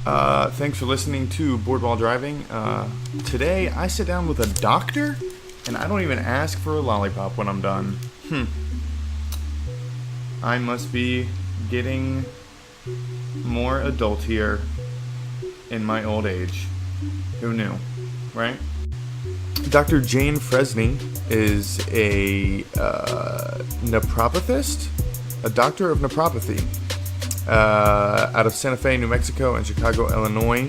Thanks for listening to Board While Driving. Today, I sit down with a doctor, and I don't even ask for a lollipop when I'm done. I must be getting more adult here in my old age. Who knew, right? Dr. Jane Fresne is a naprapathist, a doctor of naprapathy, out of Santa Fe, New Mexico, and Chicago, Illinois,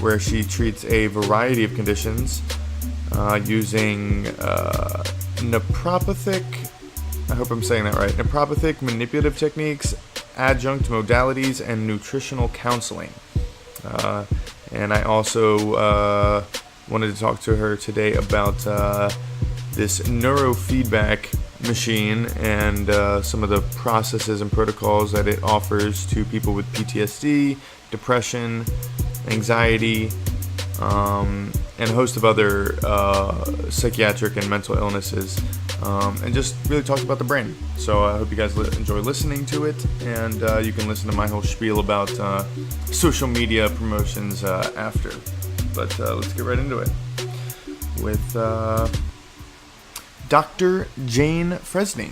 where she treats a variety of conditions using naprapathic, I hope I'm saying that right, naprapathic manipulative techniques, adjunct modalities, and nutritional counseling. And I also wanted to talk to her today about this Neurofeedback machine and some of the processes and protocols that it offers to people with PTSD, depression, anxiety, and a host of other psychiatric and mental illnesses, and just really talked about the brain. So I hope you guys enjoy listening to it, and you can listen to my whole spiel about social media promotions after. But let's get right into it with Dr. Jane Fresne.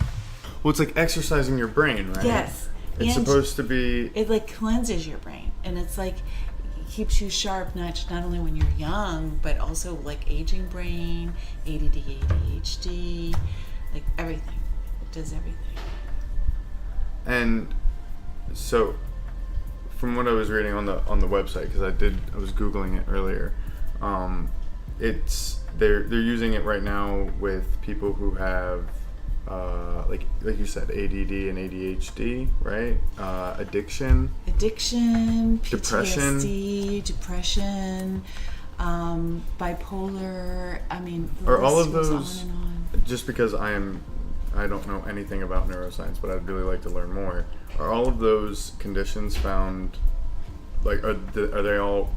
Well, it's like exercising your brain, right? Yes. It's and supposed to be... It like cleanses your brain, and it's like keeps you sharp, not only when you're young, but also like aging brain, ADD, ADHD, like everything. It does everything. And so, from what I was reading on the website, because I was googling it earlier, they're using it right now with people who have like you said, ADD and ADHD, right? Addiction, PTSD, depression, bipolar. I mean, are all of those? On and on. Just because I don't know anything about neuroscience, but I'd really like to learn more. Are all of those conditions found, like, are they all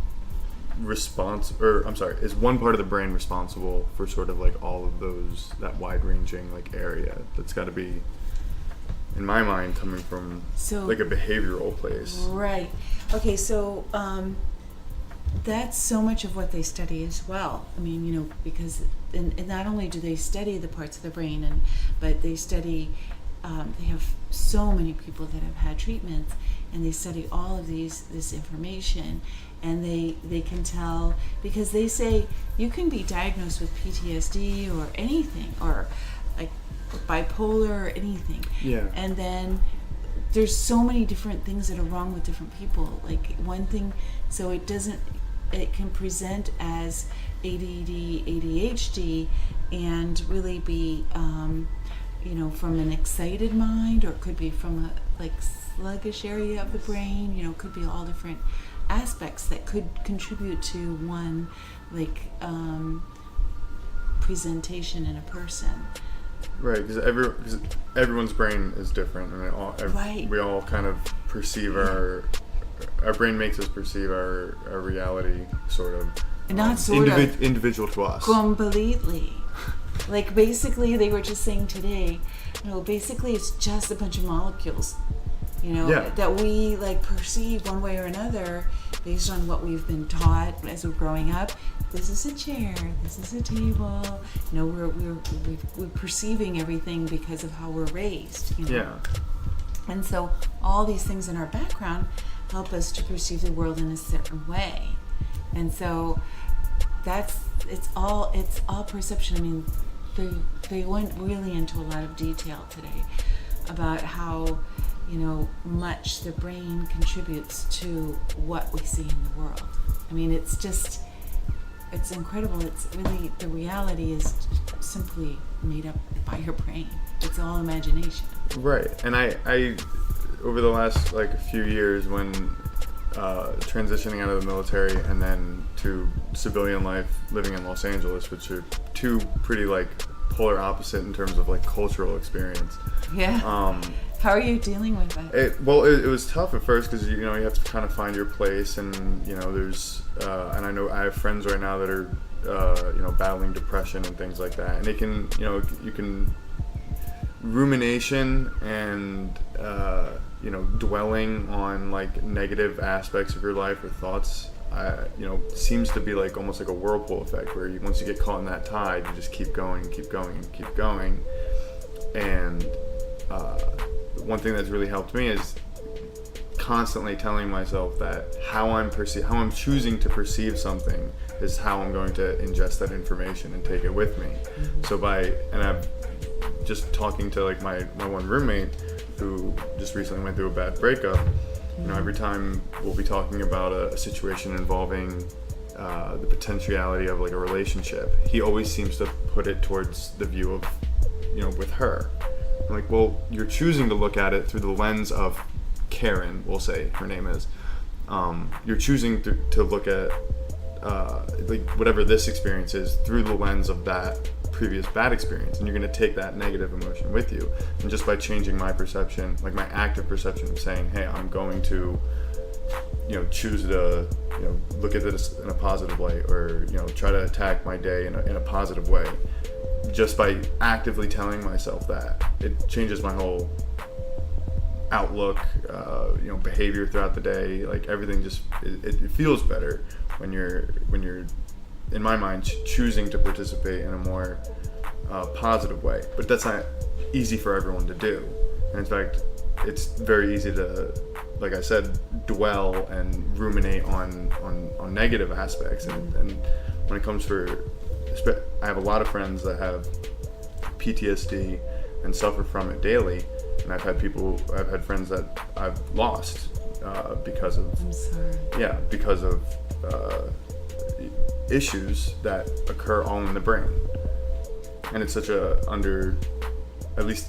is one part of the brain responsible for sort of like all of those, that wide-ranging like area that's got to be, in my mind, coming from like a behavioral place? Right. Okay, so that's so much of what they study as well. I mean, because and not only do they study the parts of the brain, but they study, they have so many people that have had treatments, and they study all of this information, and they can tell, because they say you can be diagnosed with PTSD or anything, or like bipolar or anything. Yeah. And then there's so many different things that are wrong with different people. Like one thing, so it can present as ADD, ADHD, and really be, from an excited mind, or it could be from a like sluggish area of the brain. It could be all different aspects that could contribute to one presentation in a person. Right, because everyone's brain is different, and we all kind of perceive our brain makes us perceive our reality sort of. Not sort of. Individual to us. Completely. Like basically, they were just saying today, basically it's just a bunch of molecules, that we like perceive one way or another based on what we've been taught as we're growing up. This is a chair, this is a table. We're perceiving everything because of how we're raised. Yeah. And so all these things in our background help us to perceive the world in a certain way. And so it's all perception. I mean, they went really into a lot of detail today about how much the brain contributes to what we see in the world. I mean, it's incredible. It's really, the reality is simply made up by your brain. It's all imagination. Right. And I over the last few years, when transitioning out of the military and then to civilian life, living in Los Angeles, which are two pretty polar opposite in terms of cultural experience. Yeah. How are you dealing with that? It was tough at first because you have to kind of find your place, and there's and I know I have friends right now that are battling depression and things like that, and it can you can rumination and dwelling on like negative aspects of your life or thoughts, seems to be like almost like a whirlpool effect where once you get caught in that tide, you just keep going, keep going, and keep going. And one thing that's really helped me is constantly telling myself that how I'm choosing to perceive something is how I'm going to ingest that information and take it with me. So I'm just talking to like my one roommate who just recently went through a bad breakup. Every time we'll be talking about a situation involving the potentiality of like a relationship, he always seems to put it towards the view of, with her. I'm like, well, you're choosing to look at it through the lens of Karen, we'll say her name is. You're choosing to look at like whatever this experience is through the lens of that previous bad experience, and you're going to take that negative emotion with you. And just by changing my perception, like my active perception of saying, hey, I'm going to choose to look at this in a positive way, or try to attack my day in a positive way, just by actively telling myself that, it changes my whole outlook, behavior throughout the day. Like everything just it feels better when you're in my mind choosing to participate in a more positive way. But that's not easy for everyone to do. And in fact, it's very easy to, like I said, dwell and ruminate on negative aspects. And when it comes I have a lot of friends that have PTSD and suffer from it daily. And I've had friends that I've lost because of, I'm sorry. Yeah, because of issues that occur all in the brain. And it's such at least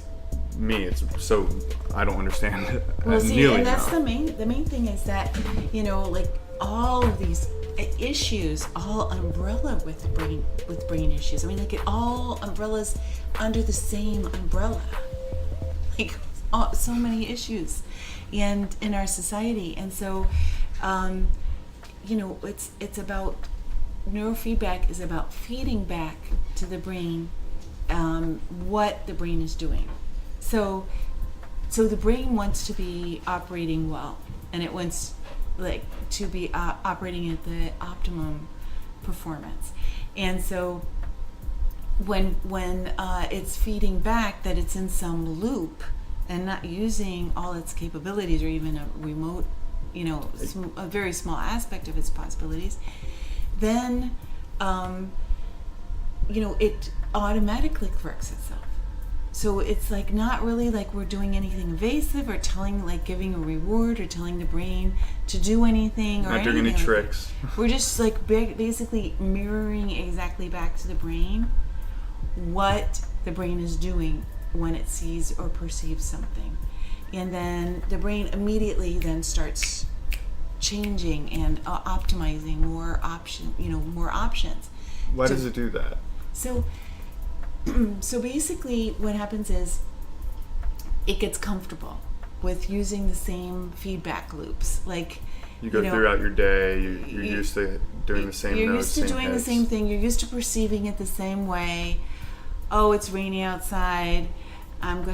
me, it's so, I don't understand it. Well, nearly and that's enough. the main thing is that, like all of these issues all umbrella with brain issues. I mean, like it all umbrellas under the same umbrella. Like so many issues and in our society. And so it's about neurofeedback is about feeding back to the brain what the brain is doing. So the brain wants to be operating well, and it wants to be operating at the optimum performance. And so when it's feeding back that it's in some loop and not using all its capabilities, or even a remote, a very small aspect of its possibilities, then it automatically corrects itself. So it's like not really like we're doing anything invasive or giving a reward or telling the brain to do anything or not doing any tricks. We're just like basically mirroring exactly back to the brain what the brain is doing when it sees or perceives something. And then the brain immediately then starts changing and optimizing more options. Why does it do that? So basically what happens is it gets comfortable with using the same feedback loops. Like you go throughout your day, you're used to doing the same You're notes, used to same doing hits. the same thing. You're used to perceiving it the same way. Oh, it's rainy outside. I'm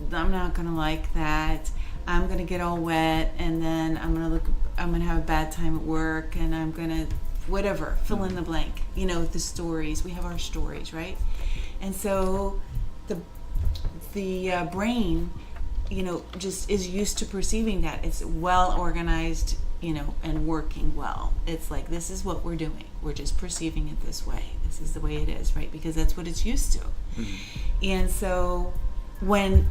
not gonna like that. I'm gonna get all wet, and then I'm gonna have a bad time at work, and I'm gonna whatever, fill in the blank. The stories. We have our stories, right? And so the brain, just is used to perceiving that it's well organized, and working well. It's like, this is what we're doing. We're just perceiving it this way. This is the way it is, right? Because that's what it's used to. Mm-hmm. And so when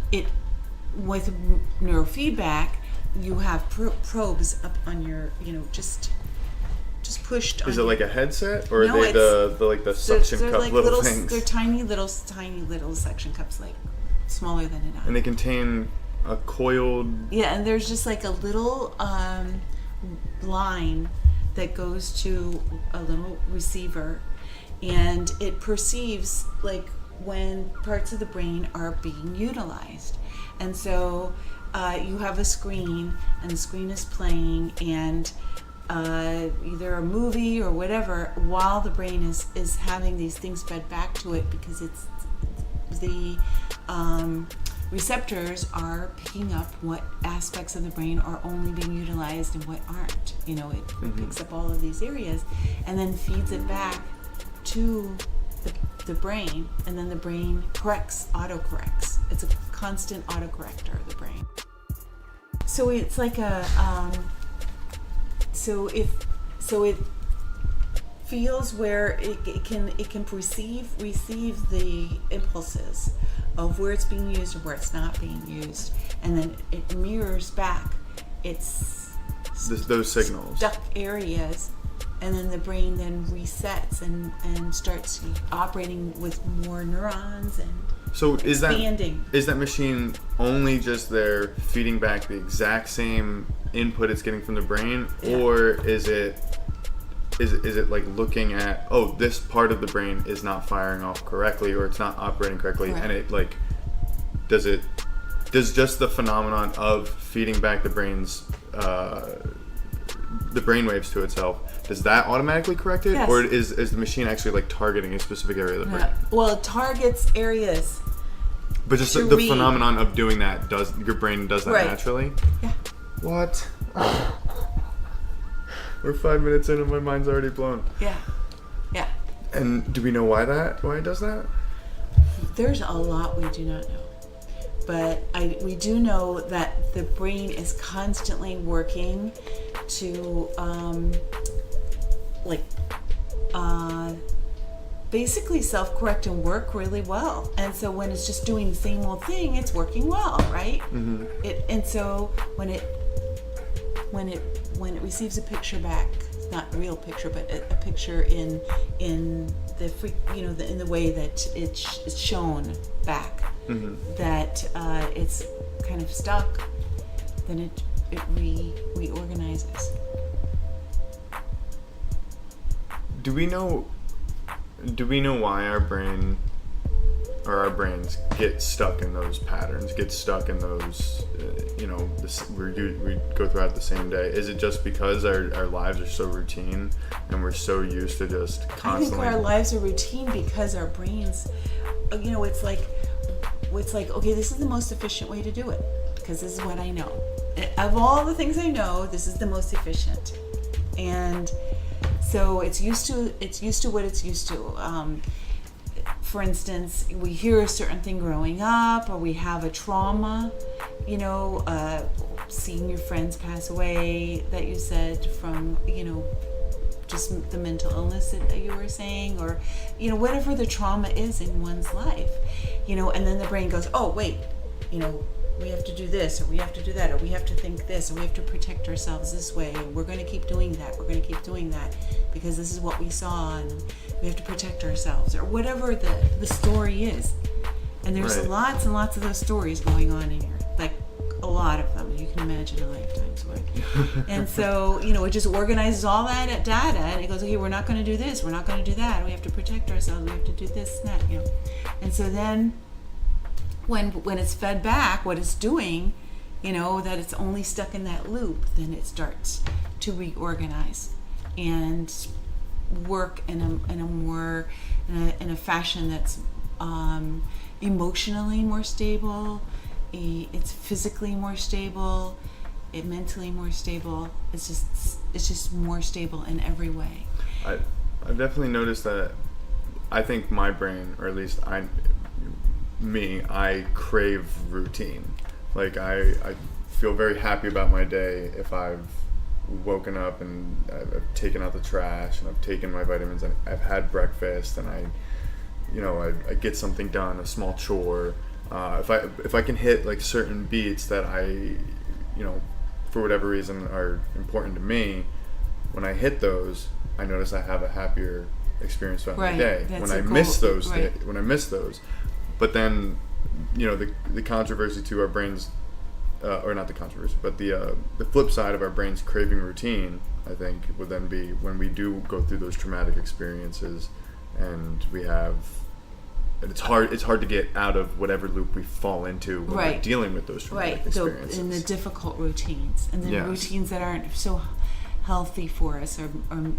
with neurofeedback, you have probes up on your, just pushed on. Is it like a headset, or no, are they the suction cup like little things? They're tiny little suction cups, like smaller than an eye. And they contain a coiled. Yeah, and there's just like a little line that goes to a little receiver, and it perceives like when parts of the brain are being utilized. And so you have a screen, and the screen is playing, and either a movie or whatever, while the brain is having these things fed back to it, because it's the receptors are picking up what aspects of the brain are only being utilized and what aren't. It picks up all of these areas and then feeds it back to the brain, and then the brain autocorrects. It's a constant autocorrector of the brain. So it's like so it feels where it can receive the impulses of where it's being used and where it's not being used, and then it mirrors back those signals, stuck areas, and then the brain then resets and starts operating with more neurons and expanding. Is that machine only just there feeding back the exact same input it's getting from the brain, or is it like looking at, this part of the brain is not firing off correctly, or it's not operating correctly, and it like does just the phenomenon of feeding back the brain's the brainwaves to itself, does that automatically correct it? Yes. Or is the machine actually like targeting a specific area of the brain? Well, it targets areas. But just the phenomenon of doing that, your brain does that naturally? Yeah. What? We're 5 minutes in and my mind's already blown. Yeah. Yeah. And do we know why it does that? There's a lot we do not know. But we do know that the brain is constantly working to basically self-correct and work really well. And so when it's just doing the same old thing, it's working well, right? Mm-hmm. And so when it receives a picture back, not a real picture, but a picture in the in the way that it's shown back, mm-hmm. that it's kind of stuck, then it reorganizes. Do we know why our brain or our brains get stuck in those patterns, get stuck in those, we go throughout the same day? Is it just because our lives are so routine and we're so used to just constantly... I think our lives are routine because our brains, it's like, okay, this is the most efficient way to do it because this is what I know. Of all the things I know, this is the most efficient. And so it's used to what it's used to. For instance, we hear a certain thing growing up, or we have a trauma, seeing your friends pass away that you said from, just the mental illness that you were saying, or, whatever the trauma is in one's life, and then the brain goes, oh, wait, we have to do this, or we have to do that, or we have to think this, or we have to protect ourselves this way, and we're going to keep doing that, because this is what we saw, and we have to protect ourselves, or whatever the story is. And there's lots and lots of those stories going on in here, like a lot of them. You can imagine a lifetime's worth. And so, it just organizes all that data, and it goes, okay, we're not going to do this, we're not going to do that, we have to protect ourselves, we have to do this and that, And so then, when it's fed back, what it's doing, that it's only stuck in that loop, then it starts to reorganize and work in a fashion that's emotionally more stable, it's physically more stable, it's mentally more stable. It's just more stable in every way. I've definitely noticed that. I think my brain, or at least I crave routine. Like I feel very happy about my day if I've woken up and I've taken out the trash and I've taken my vitamins and I've had breakfast and I get something done, a small chore. If I can hit like certain beats that I, for whatever reason are important to me, when I hit those, I notice I have a happier experience throughout my day. When I miss those, but then, the controversy to our brains, or not the controversy, but the flip side of our brains craving routine, I think, would then be when we do go through those traumatic experiences, and it's hard to get out of whatever loop we fall into when we're dealing with those traumatic experiences. In the difficult routines, and then routines that aren't so healthy for us or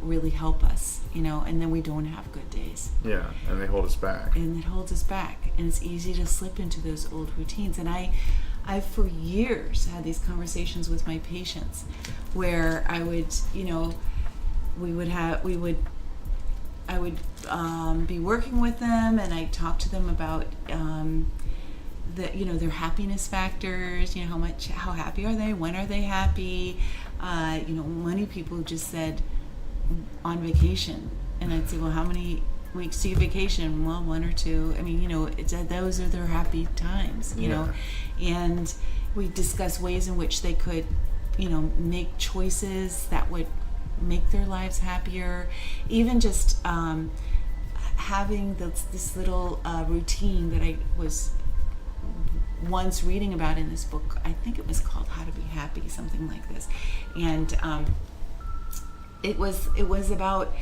really help us, and then we don't have good days. Yeah, and they hold us back. And it holds us back. And it's easy to slip into those old routines. And I've for years had these conversations with my patients where I would, I would be working with them, and I'd talk to them about their happiness factors, how happy are they, when are they happy. Many people just said on vacation, and I'd say, well, how many weeks do you vacation? Well, 1 or 2. I mean, those are their happy times, and we discuss ways in which they could, make choices that would make their lives happier. Even just having this little routine that I was once reading about in this book. I think it was called How to Be Happy, something like this. And it was about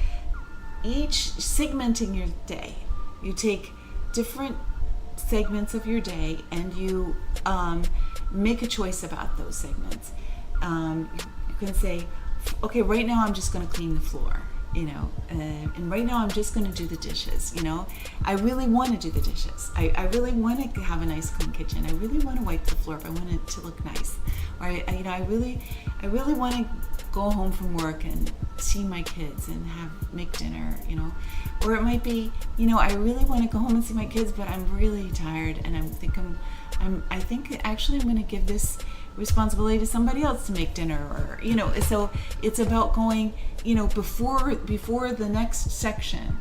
each segmenting your day. You take different segments of your day and you make a choice about those segments. You can say, okay, right now I'm just going to clean the floor, and right now I'm just going to do the dishes. I really want to do the dishes. I really want to have a nice clean kitchen. I really want to wipe the floor if I want it to look nice. Or I really want to go home from work and see my kids and make dinner. Or it might be, I really want to go home and see my kids, but I'm really tired, and I think actually I'm going to give this responsibility to somebody else to make dinner, or so it's about going before the next section,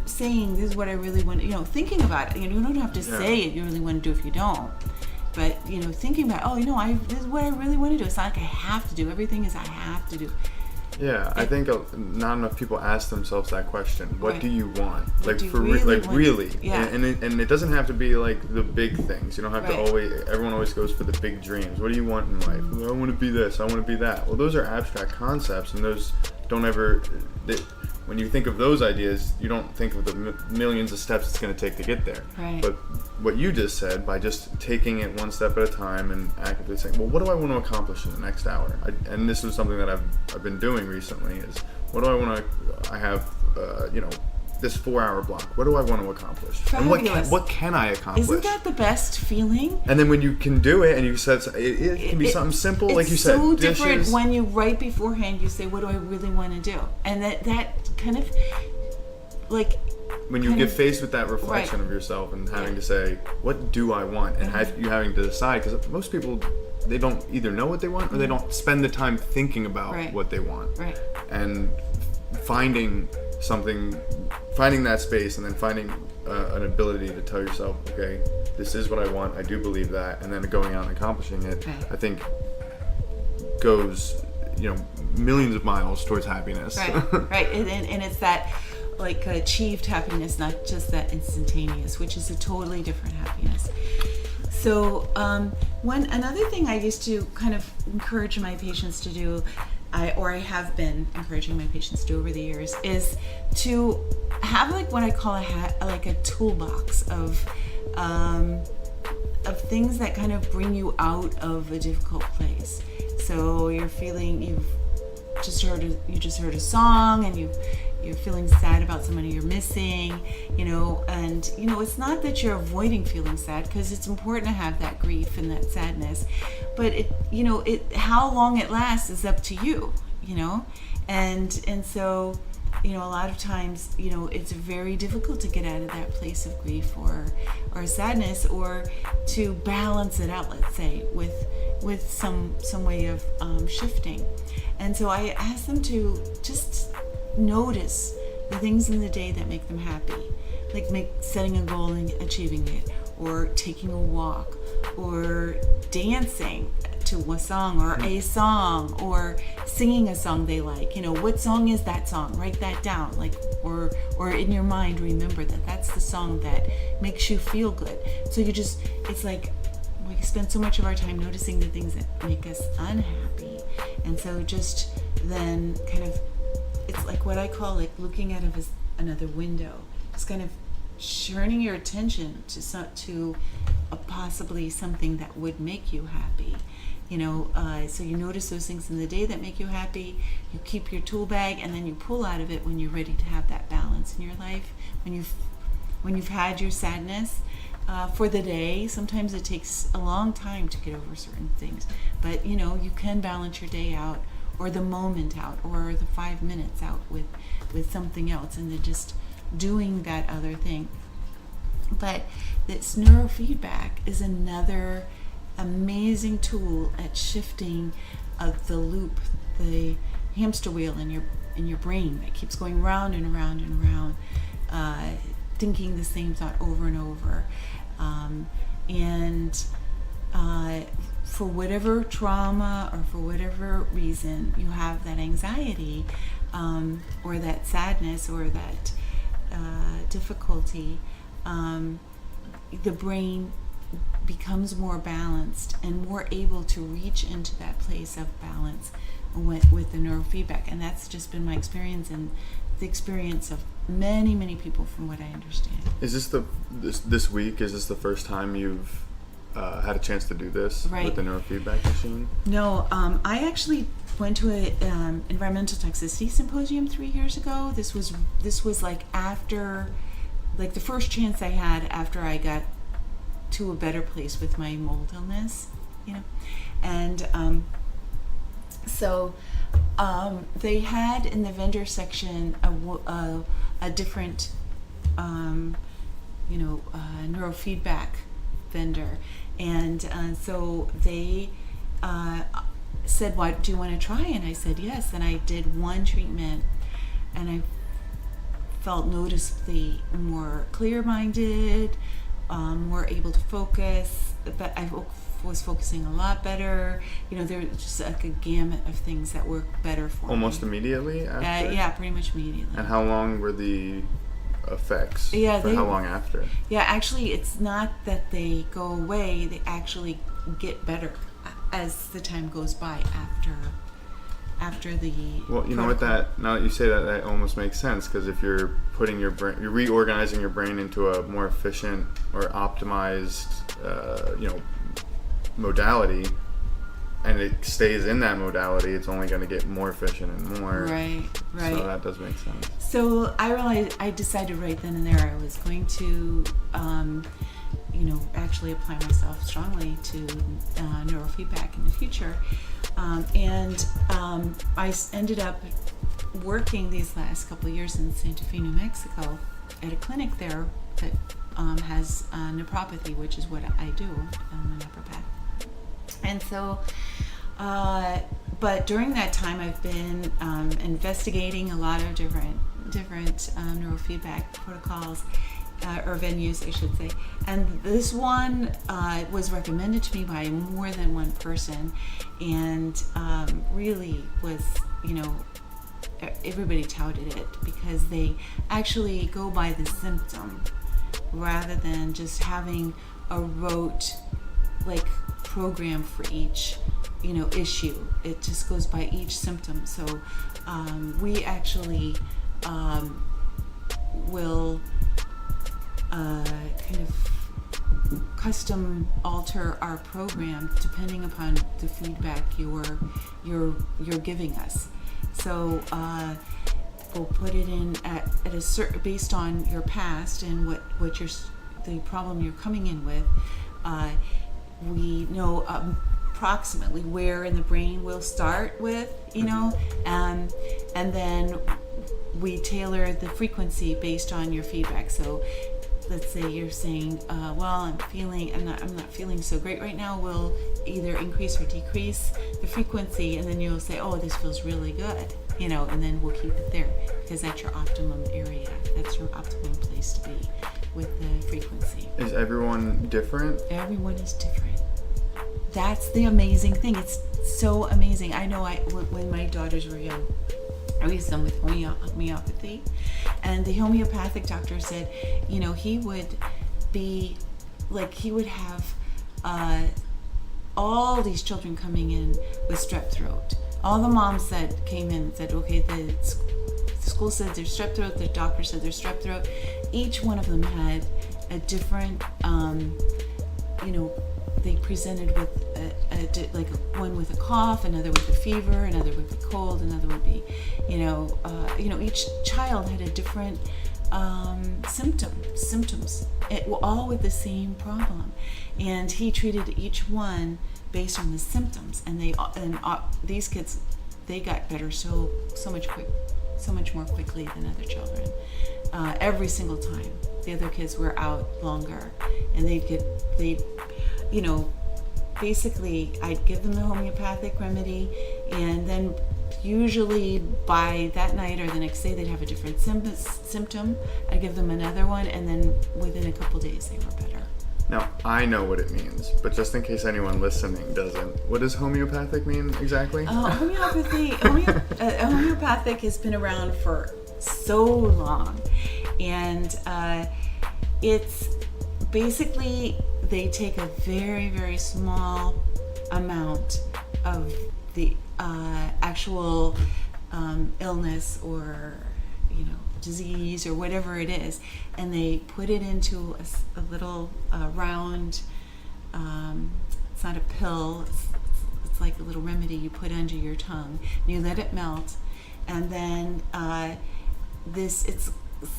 saying this is what I really want, thinking about it. You don't have to say it you really want to do if you don't, but thinking about, this is what I really want to do. It's not like I have to do everything. Is I have to do. Yeah, I think not enough people ask themselves that question. What do you want? Really? Yeah. And it doesn't have to be like the big things. You don't have to always. Everyone always goes for the big dreams. What do you want in life? Well, I want to be this. I want to be that. Well, those are abstract concepts, and those don't ever. When you think of those ideas, you don't think of the millions of steps it's going to take to get there. Right. But what you just said, by just taking it one step at a time and actively saying, well, what do I want to accomplish in the next hour? And this is something that I've been doing recently is, what do I want to, I have, this 4-hour block. What do I want to accomplish? Fabulous. And what can I accomplish? Isn't that the best feeling? And then when you can do it, and you said it can be something simple, like you said, it's so dishes. different when you right beforehand you say, what do I really want to do? And that kind of like when you get faced with that reflection of yourself and having to say, what do I want? And you having to decide, because most people, they don't either know what they want or they don't spend the time thinking about what they want. Right. And finding that space, and then finding an ability to tell yourself, okay, this is what I want, I do believe that, and then going out and accomplishing it, I think goes, millions of miles towards happiness. Right. And it's that like achieved happiness, not just that instantaneous, which is a totally different happiness. So another thing I used to kind of encourage my patients to do, I have been encouraging my patients to do over the years, is to have like what I call a toolbox of things that kind of bring you out of a difficult place. So you just heard a song, and you're feeling sad about somebody you're missing, and it's not that you're avoiding feeling sad, because it's important to have that grief and that sadness, but how long it lasts is up to you, and so a lot of times it's very difficult to get out of that place of grief or sadness, or to balance it out, let's say, with some way of shifting. And so I ask them to just notice the things in the day that make them happy, like setting a goal and achieving it, or taking a walk, or dancing to a song, or singing a song they like. What song is that song? Write that down, or in your mind remember that that's the song that makes you feel good. So it's like we spend so much of our time noticing the things that make us unhappy, and so just then kind of, it's like what I call like looking out of another window, just kind of turning your attention to possibly something that would make you happy, So you notice those things in the day that make you happy. You keep your tool bag, and then you pull out of it when you're ready to have that balance in your life. When you've had your sadness for the day, sometimes it takes a long time to get over certain things. But you can balance your day out, or the moment out, or the 5 minutes out with something else, and then just doing that other thing. But this neurofeedback is another amazing tool at shifting the loop, the hamster wheel in your brain that keeps going round and around and around, thinking the same thought over and over, and for whatever trauma or for whatever reason you have that anxiety, or that sadness, or that difficulty, the brain becomes more balanced and more able to reach into that place of balance with the neurofeedback. And that's just been my experience, and the experience of many, many people, from what I understand. Is this week, is this the first time you've had a chance to do this with the neurofeedback machine? No, I actually went to an environmental toxicity symposium 3 years ago. This was like after, like the first chance I had after I got to a better place with my mold illness, and so they had in the vendor section a different neurofeedback vendor, and so they said, "What do you want to try?" And I said yes, and I did one treatment, and I felt noticeably more clear-minded, more able to focus, but I was focusing a lot better. There was just like a gamut of things that worked better for me. Almost immediately after? Yeah, pretty much immediately. And how long were the effects? How long after? Yeah, actually, it's not that they go away, they actually get better as the time goes by after the Well, you know what, now that you say that almost makes sense, because if you're putting your brain, you're reorganizing your brain into a more efficient or optimized modality, and it stays in that modality, it's only going to get more efficient and more. Right. So that does make sense. So I decided right then and there I was going to actually apply myself strongly to neurofeedback in the future. And I ended up working these last couple of years in Santa Fe, New Mexico, at a clinic there that has Naprapathy, which is what I do. I'm a naprapath. And so, but during that time, I've been investigating a lot of different neurofeedback protocols, or venues, I should say. And this one was recommended to me by more than one person, and really was, everybody touted it because they actually go by the symptom rather than just having a rote, like, program for each, issue. It just goes by each symptom. So we actually will kind of custom alter our program depending upon the feedback you're giving us. So we'll put it in at a certain, based on your past and what the problem you're coming in with. We know approximately where in the brain we'll start with, and then we tailor the frequency based on your feedback. So let's say you're saying, well, I'm not feeling so great right now. We'll either increase or decrease the frequency, and then you'll say, oh, this feels really good, and then we'll keep it there because that's your optimum area. That's your optimum place to be with the frequency. Is everyone different? Everyone is different. That's the amazing thing. It's so amazing. I know when my daughters were young, I raised them with homeopathy, and the homeopathic doctor said, he would be like, he would have all these children coming in with strep throat. All the moms that came in said, okay, the school said there's strep throat, the doctor said there's strep throat. Each one of them had a different, they presented with one with a cough, another with a fever, another with a cold, another would be, each child had a different symptoms, all with the same problem, and he treated each one based on the symptoms, and these kids, they got better so much more quickly than other children. Every single time, the other kids were out longer, and basically I'd give them the homeopathic remedy, and then usually by that night or the next day they'd have a different symptom. I'd give them another one, and then within a couple days they were better. Now, I know what it means, but just in case anyone listening doesn't, what does homeopathic mean exactly? Homeopathic has been around for so long, and it's basically they take a very, very small amount of the actual illness or disease or whatever it is, and they put it into a little round, it's not a pill, it's like a little remedy you put under your tongue, and you let it melt, and then it's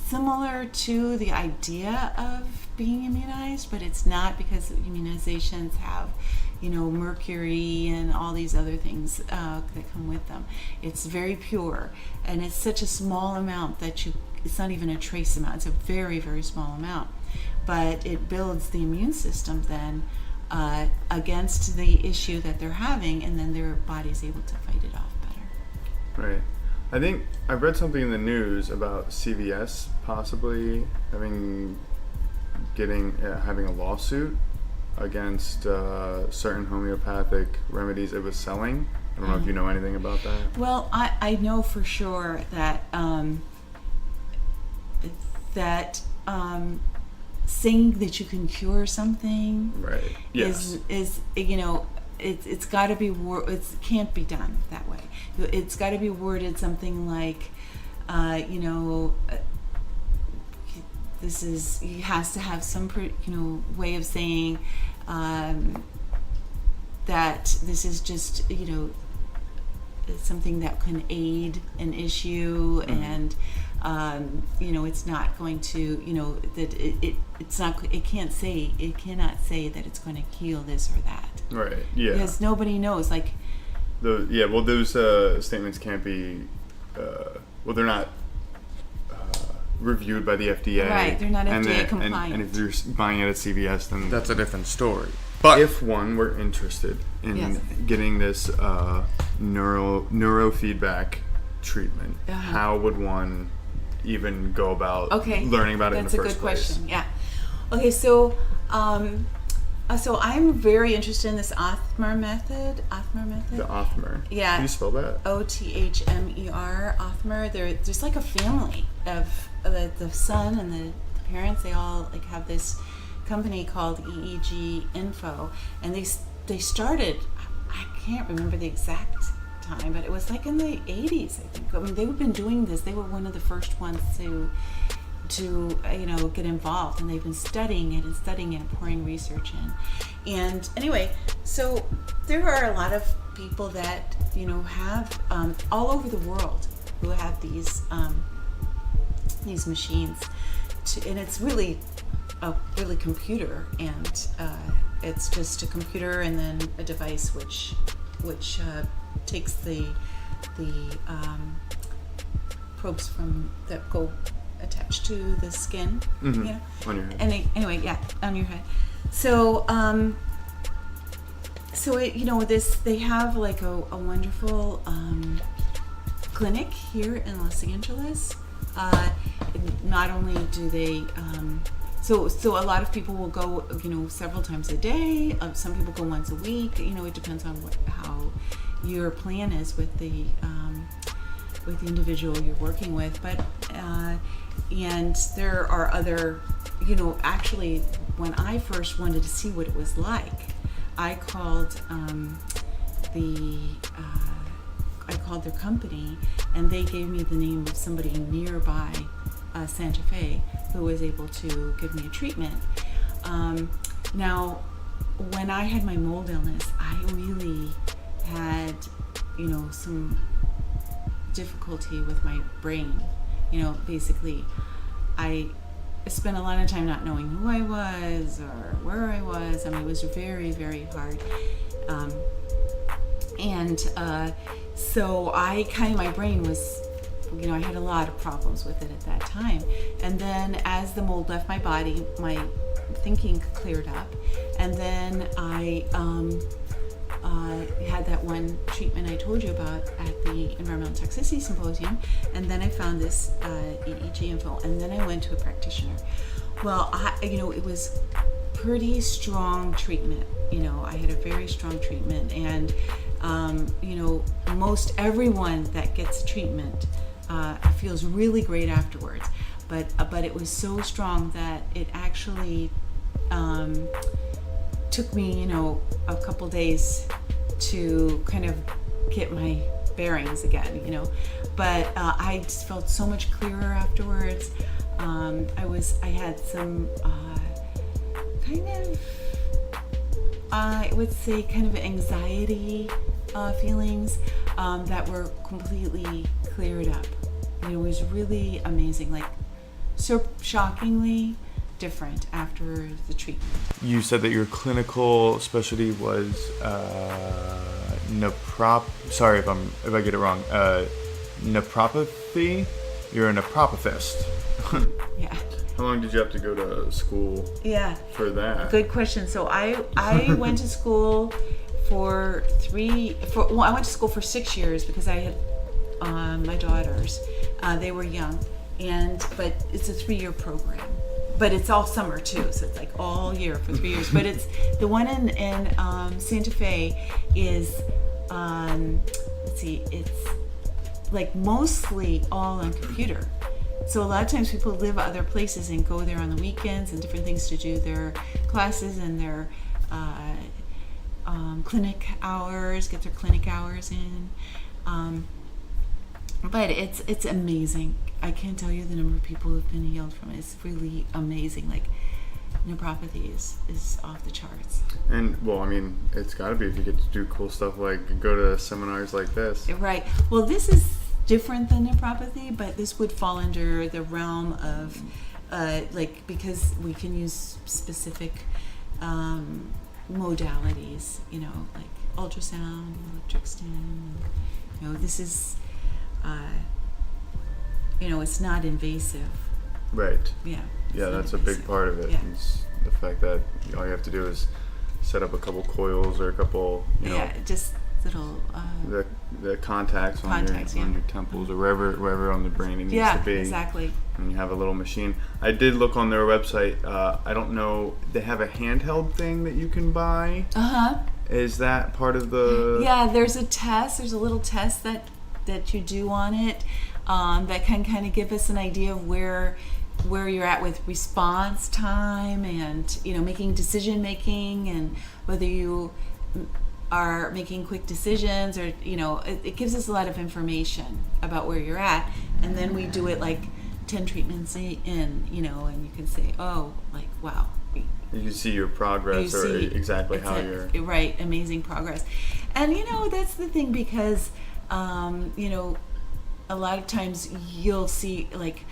similar to the idea of being immunized, but it's not, because immunizations have mercury and all these other things that come with them. It's very pure, and it's such a small amount that it's not even a trace amount. It's a very, very small amount, but it builds the immune system then against the issue that they're having, and then their body's able to fight it off better. Right. I think I've read something in the news about CVS possibly having a lawsuit against certain homeopathic remedies it was selling. I don't know if you know anything about that. Well, I know for sure that saying that you can cure something, right? Yes. is it's got to be it can't be done that way. It's got to be worded something like this is, he has to have some way of saying that this is just something that can aid an issue, and it's not going to that it cannot say that it's going to heal this or that. Right. Yeah. Because nobody knows. Like. Those statements can't be. They're not reviewed by the FDA. Right. They're not FDA compliant. And if you're buying it at CVS, then that's a different story. But if one were interested in getting this neurofeedback treatment, how would one even go about learning about it in the first place? That's a good question. Yeah. Okay, so I'm very interested in this Othmer method. The Othmer. Yeah. Can you spell that? Othmer. Othmer. There's like a family of the son and the parents. They all have this company called EEG Info, and they started. I can't remember the exact time, but it was like in the 80s, I think. I mean, they've been doing this. They were one of the first ones to get involved, and they've been studying it and pouring research in. And anyway, so there are a lot of people that have all over the world who have these machines, and it's really a computer, and it's just a computer and then a device which takes the probes from that go attached to the skin, on your head. On your head. So they have like a wonderful clinic here in Los Angeles. Not only do they so a lot of people will go several times a day. Some people go once a week. It depends on how your plan is with the individual you're working with. But and there are other, actually when I first wanted to see what it was like, I called their company, and they gave me the name of somebody nearby Santa Fe who was able to give me a treatment. Now, when I had my mold illness, I really had, some difficulty with my brain. Basically, I spent a lot of time not knowing who I was or where I was. I mean, it was very, very hard. So my brain was, I had a lot of problems with it at that time. And then as the mold left my body, my thinking cleared up. And then I had that one treatment I told you about at the Environmental Toxicity Symposium. And then I found this EEG info. And then I went to a practitioner. Well, it was pretty strong treatment. I had a very strong treatment. And, most everyone that gets treatment feels really great afterwards. But it was so strong that it actually took me, a couple days to kind of get my bearings again, But I just felt so much clearer afterwards. I had some I would say kind of anxiety feelings that were completely cleared up. It was really amazing, like so shockingly different after the treatment. You said that your clinical specialty was sorry if I get it wrong. Naprapathy? You're a naprapathist. Yeah. How long did you have to go to school for that? Good question. So I went to school I went to school for 6 years because I had my daughters. They were young, but it's a 3-year program. But it's all summer too, so it's like all year for 3 years. But it's the one in Santa Fe is it's like mostly all on computer. So a lot of times people live other places and go there on the weekends and different things to do their classes and their clinic hours, get their clinic hours in. But it's amazing. I can't tell you the number of people who've been healed from it. It's really amazing. Like naprapathy is off the charts. And well, I mean, it's got to be if you get to do cool stuff like go to seminars like this. Right. Well, this is different than naprapathy, but this would fall under the realm of because we can use specific modalities, like ultrasound, electric stim. This is it's not invasive. Right. Yeah. Yeah, that's a big part of it. Yeah. It's the fact that all you have to do is set up a couple coils or a couple, just little the contacts on your temples or wherever on the brain it needs to be. Yeah, exactly. And you have a little machine. I did look on their website. I don't know. They have a handheld thing that you can buy. Is that part of the? Yeah, there's a test. There's a little test that you do on it that can kind of give us an idea of where you're at with response time and making decision making and whether you are making quick decisions or it gives us a lot of information about where you're at, and then we do it like 10 treatments in, and you can say, oh, like wow. You can see your progress or exactly how you're right. Amazing progress, and that's the thing because a lot of times you'll see like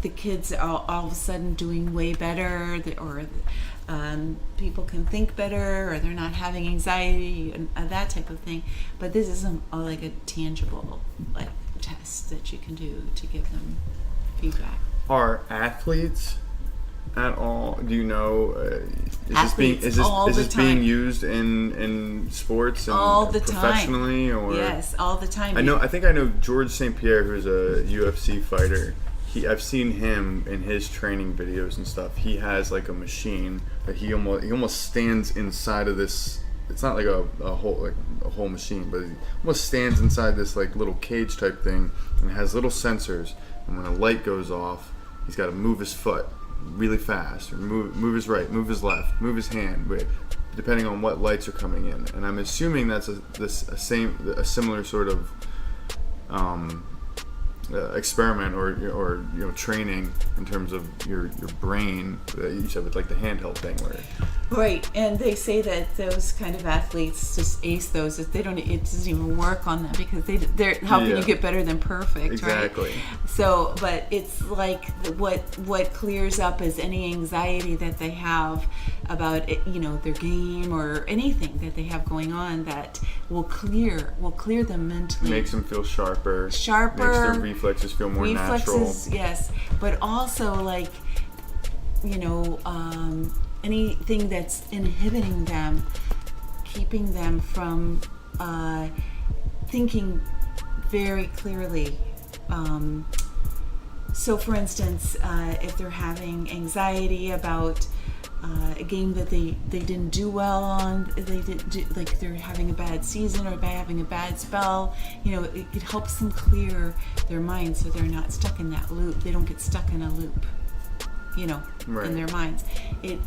the kids are all of a sudden doing way better, or people can think better, or they're not having anxiety and that type of thing. But this isn't like a tangible like test that you can do to give them feedback. Are athletes at all? Do you know? Is this being used in sports and all the professionally time. Or yes, all the time. I think I know George St. Pierre, who's a UFC fighter. I've seen him in his training videos and stuff. He has like a machine that he almost stands inside of this. It's not like a whole machine, but he almost stands inside this like little cage type thing, and it has little sensors. And when a light goes off, he's got to move his foot really fast, or move his right, move his left, move his hand, depending on what lights are coming in. And I'm assuming that's a similar sort of experiment or training in terms of your brain. You said with like the handheld thing where. Right, and they say that those kind of athletes just ace those. If they don't, it doesn't even work on them because they're helping you get better than perfect. Exactly. Right? So, but it's like what clears up is any anxiety that they have about it, their game or anything that they have going on that will clear them mentally. Makes them feel sharper. Makes their reflexes feel more natural. Yes, but also like anything that's inhibiting them, keeping them from thinking very clearly. So for instance, if they're having anxiety about a game that they didn't do well on, like they're having a bad season or having a bad spell, it helps them clear their mind so they're not stuck in that loop. They don't get stuck in a loop. Right. In their minds. It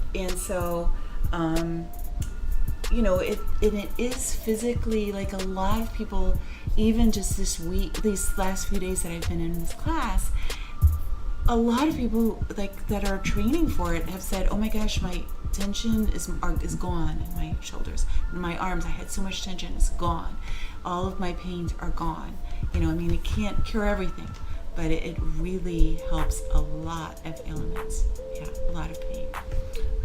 is physically, like a lot of people, even just this week, these last few days that I've been in this class, a lot of people like that are training for it have said, oh my gosh, my tension is gone in my shoulders, in my arms. I had so much tension, it's gone. All of my pains are gone. It can't cure everything, but it really helps a lot of ailments. Yeah, a lot of pain.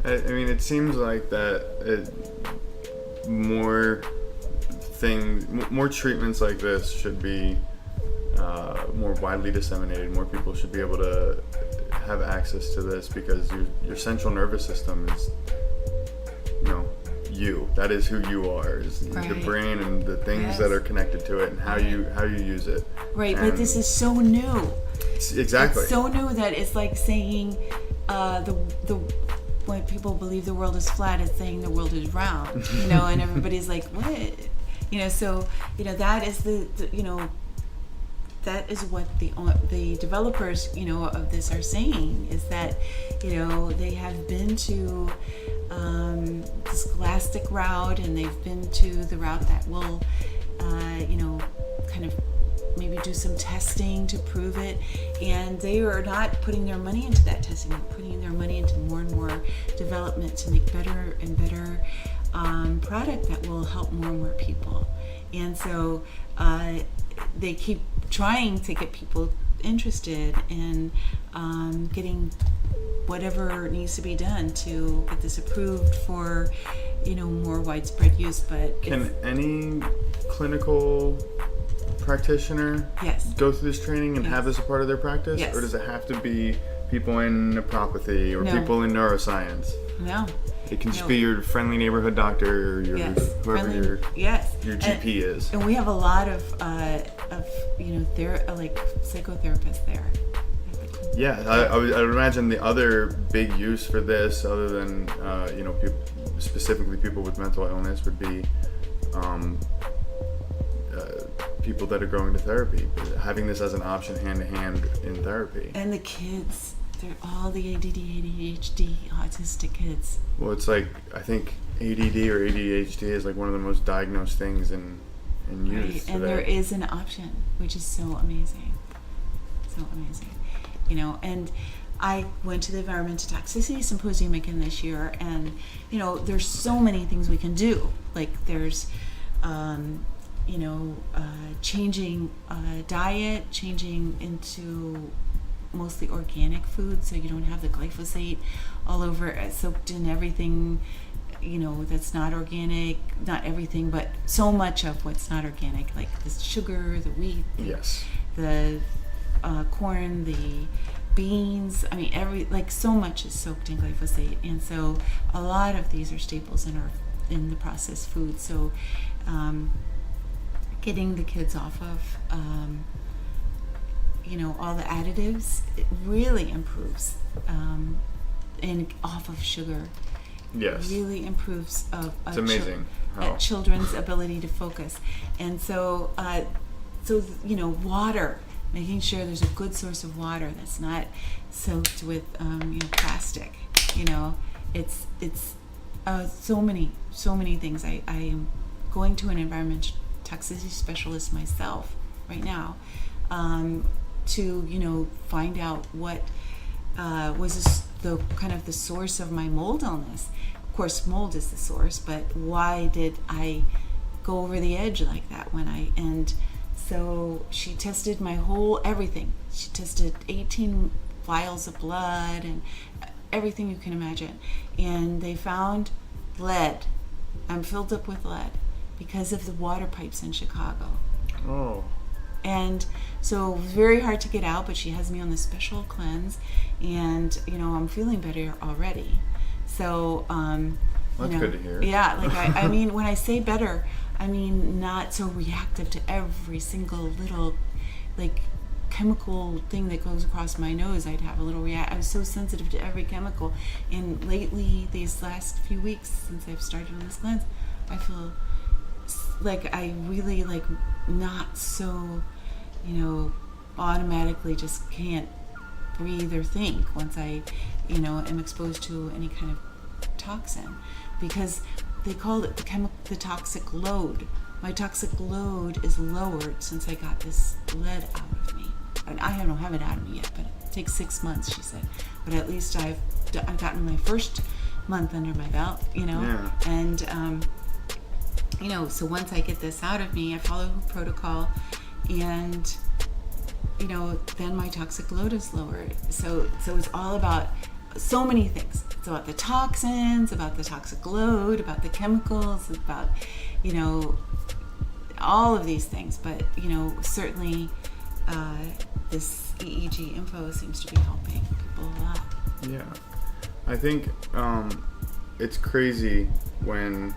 It seems like that more treatments like this should be more widely disseminated. More people should be able to have access to this because your central nervous system is, that is who you are, is right. The brain and the things that are connected to it and how you use it. Right, and but this is so new. Exactly. It's so new that it's like saying when people believe the world is flat, it's saying the world is round. And everybody's like, what? So that is that is what the developers of this are saying, is that they have been to the scholastic route, and they've been to the route that will kind of maybe do some testing to prove it, and they are not putting their money into that testing. They're putting their money into more and more development to make better and better product that will help more and more people. And so they keep trying to get people interested in getting whatever needs to be done to get this approved for more widespread use. But can any clinical practitioner go through this training and have this a part of their practice? Yes. Or does it have to be people in naprapathy or people in neuroscience? No. It can just be your friendly neighborhood doctor or whoever your GP is. And we have a lot of psychotherapists there. Yeah, I would imagine the other big use for this, other than specifically people with mental illness, would be people that are going to therapy, having this as an option hand to hand in therapy. And the kids, they're all the ADD, ADHD, autistic kids. Well, it's like, I think ADD or ADHD is like one of the most diagnosed things in use today. And there is an option, which is so amazing. So amazing. And I went to the Environmental Toxicity Symposium again this year, and there's so many things we can do. Like there's changing diet, changing into mostly organic food, so you don't have the glyphosate all over, soaked in everything, that's not organic. Not everything, but so much of what's not organic, like the sugar, the wheat, the corn, the beans. So much is soaked in glyphosate, and so a lot of these are staples in the processed food. So getting the kids off of all the additives, it really improves, and off of sugar. Yes. Really improves it's amazing. Children's ability to focus. And so water, making sure there's a good source of water that's not soaked with plastic. It's so many things. I am going to an environmental toxicity specialist myself right now, to find out what was the kind of the source of my mold illness. Of course, mold is the source, but why did I go over the edge like that and so she tested my whole everything. She tested 18 vials of blood and everything you can imagine, and they found lead. I'm filled up with lead because of the water pipes in Chicago. Oh. And so very hard to get out, but she has me on this special cleanse, and I'm feeling better already. So that's good to hear. Yeah, like I mean, when I say better, I mean not so reactive to every single little like chemical thing that goes across my nose. I'd have a little react. I was so sensitive to every chemical, and lately, these last few weeks since I've started on this cleanse, I feel like I really like not so, automatically just can't breathe or think once I, am exposed to any kind of toxin, because they call it the toxic load. My toxic load is lowered since I got this lead out of me. And I don't have it out of me yet, but it takes 6 months, she said. But at least I've gotten my first month under my belt, Yeah. And so once I get this out of me, I follow her protocol, and then my toxic load is lowered. So it's all about so many things. It's about the toxins, about the toxic load, about the chemicals, about all of these things. But certainly this EEG info seems to be helping people a lot. Yeah, I think it's crazy when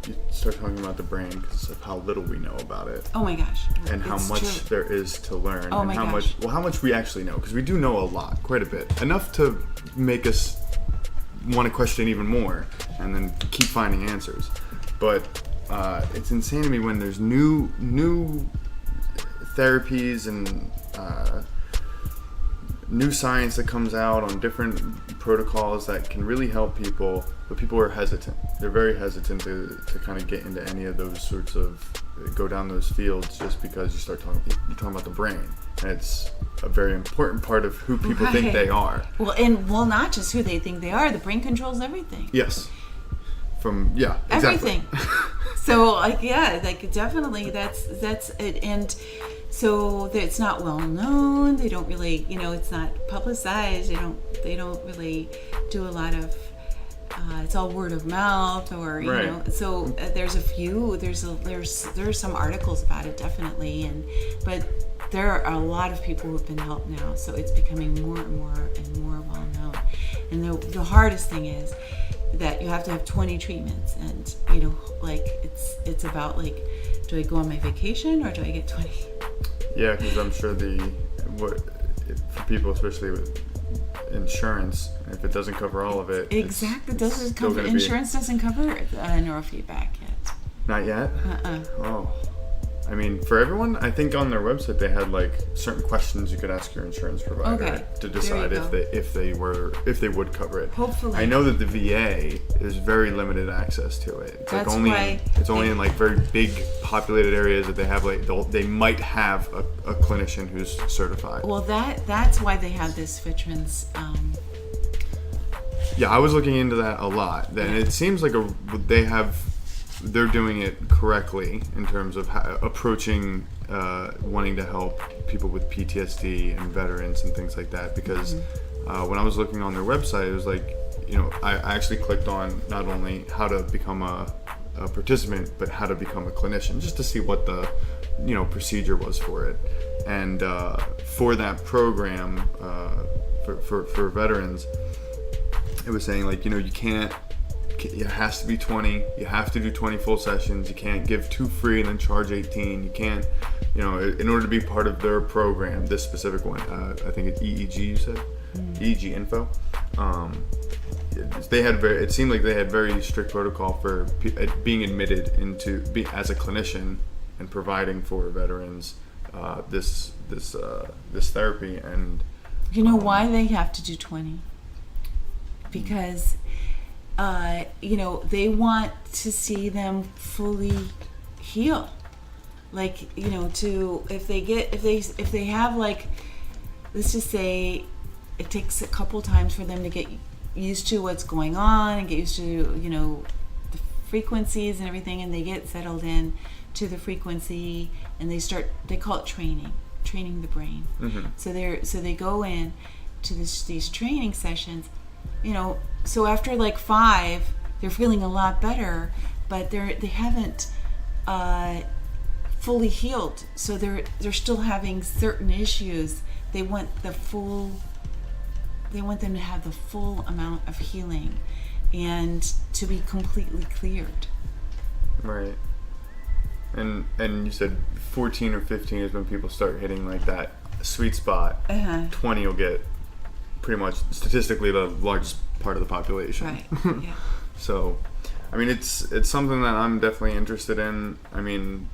you start talking about the brain, because of how little we know about it. Oh my gosh! And how It's much true. there is to learn. Oh and my how gosh. how much we actually know, because we do know a lot, quite a bit, enough to make us want to question even more, and then keep finding answers. But it's insane to me when there's new therapies and new science that comes out on different protocols that can really help people, but people are hesitant. They're very hesitant to kind of get into any of those sorts of, go down those fields, just because you're talking about the brain, and it's a very important part of who people think they are. Well, not just who they think they are. The brain controls everything. Yes. Exactly. Everything. So definitely that's it. And so it's not well known. They don't really, it's not publicized. They don't really do a lot of it's all word of mouth, or Right. So there's a few, there's some articles about it, definitely, but there are a lot of people who've been helped now, so it's becoming more and more well known. And the hardest thing is that you have to have 20 treatments, and it's about do I go on my vacation or do I get 20? Yeah, because I'm sure for people, especially with insurance, if it doesn't cover all of it, Exactly. still Insurance doesn't cover neurofeedback yet. Not yet? Oh. I mean, for everyone, I think on their website they had certain questions you could ask your insurance provider to decide if they would cover it. Hopefully. I know that the VA is very limited access to it. It's That's only why in very big populated areas that they have they might have a clinician who's certified. Well, that's why they have this veterans. Yeah, I was looking into that a lot. And it seems like they're doing it correctly in terms of approaching wanting to help people with PTSD and veterans and things like that, because when I was looking on their website, it was I actually clicked on not only how to become a participant, but how to become a clinician, just to see what the procedure was for it. And for that program for veterans, it was saying it has to be 20. You have to do 20 full sessions. You can't give 2 free and then charge 18. You can't, in order to be part of their program, this specific one, I think it's EEG, you said? EEG info. It seemed like they had very strict protocol for being admitted as a clinician and providing for veterans this therapy. And why they have to do 20? Because they want to see them fully heal. like, to if they have, like, let's just say it takes a couple times for them to get used to what's going on and get used to the frequencies and everything, and they get settled in to the frequency, and they call it training the brain. So they go in to these training sessions, so after like 5 they're feeling a lot better, but they haven't fully healed, so they're still having certain issues. They want them to have the full amount of healing and to be completely cleared. Right. And you said 14 or 15 is when people start hitting like that sweet spot. 20 will get pretty much statistically the largest part of the population. Right. Yeah. So, I mean, it's something that I'm definitely interested in. I mean,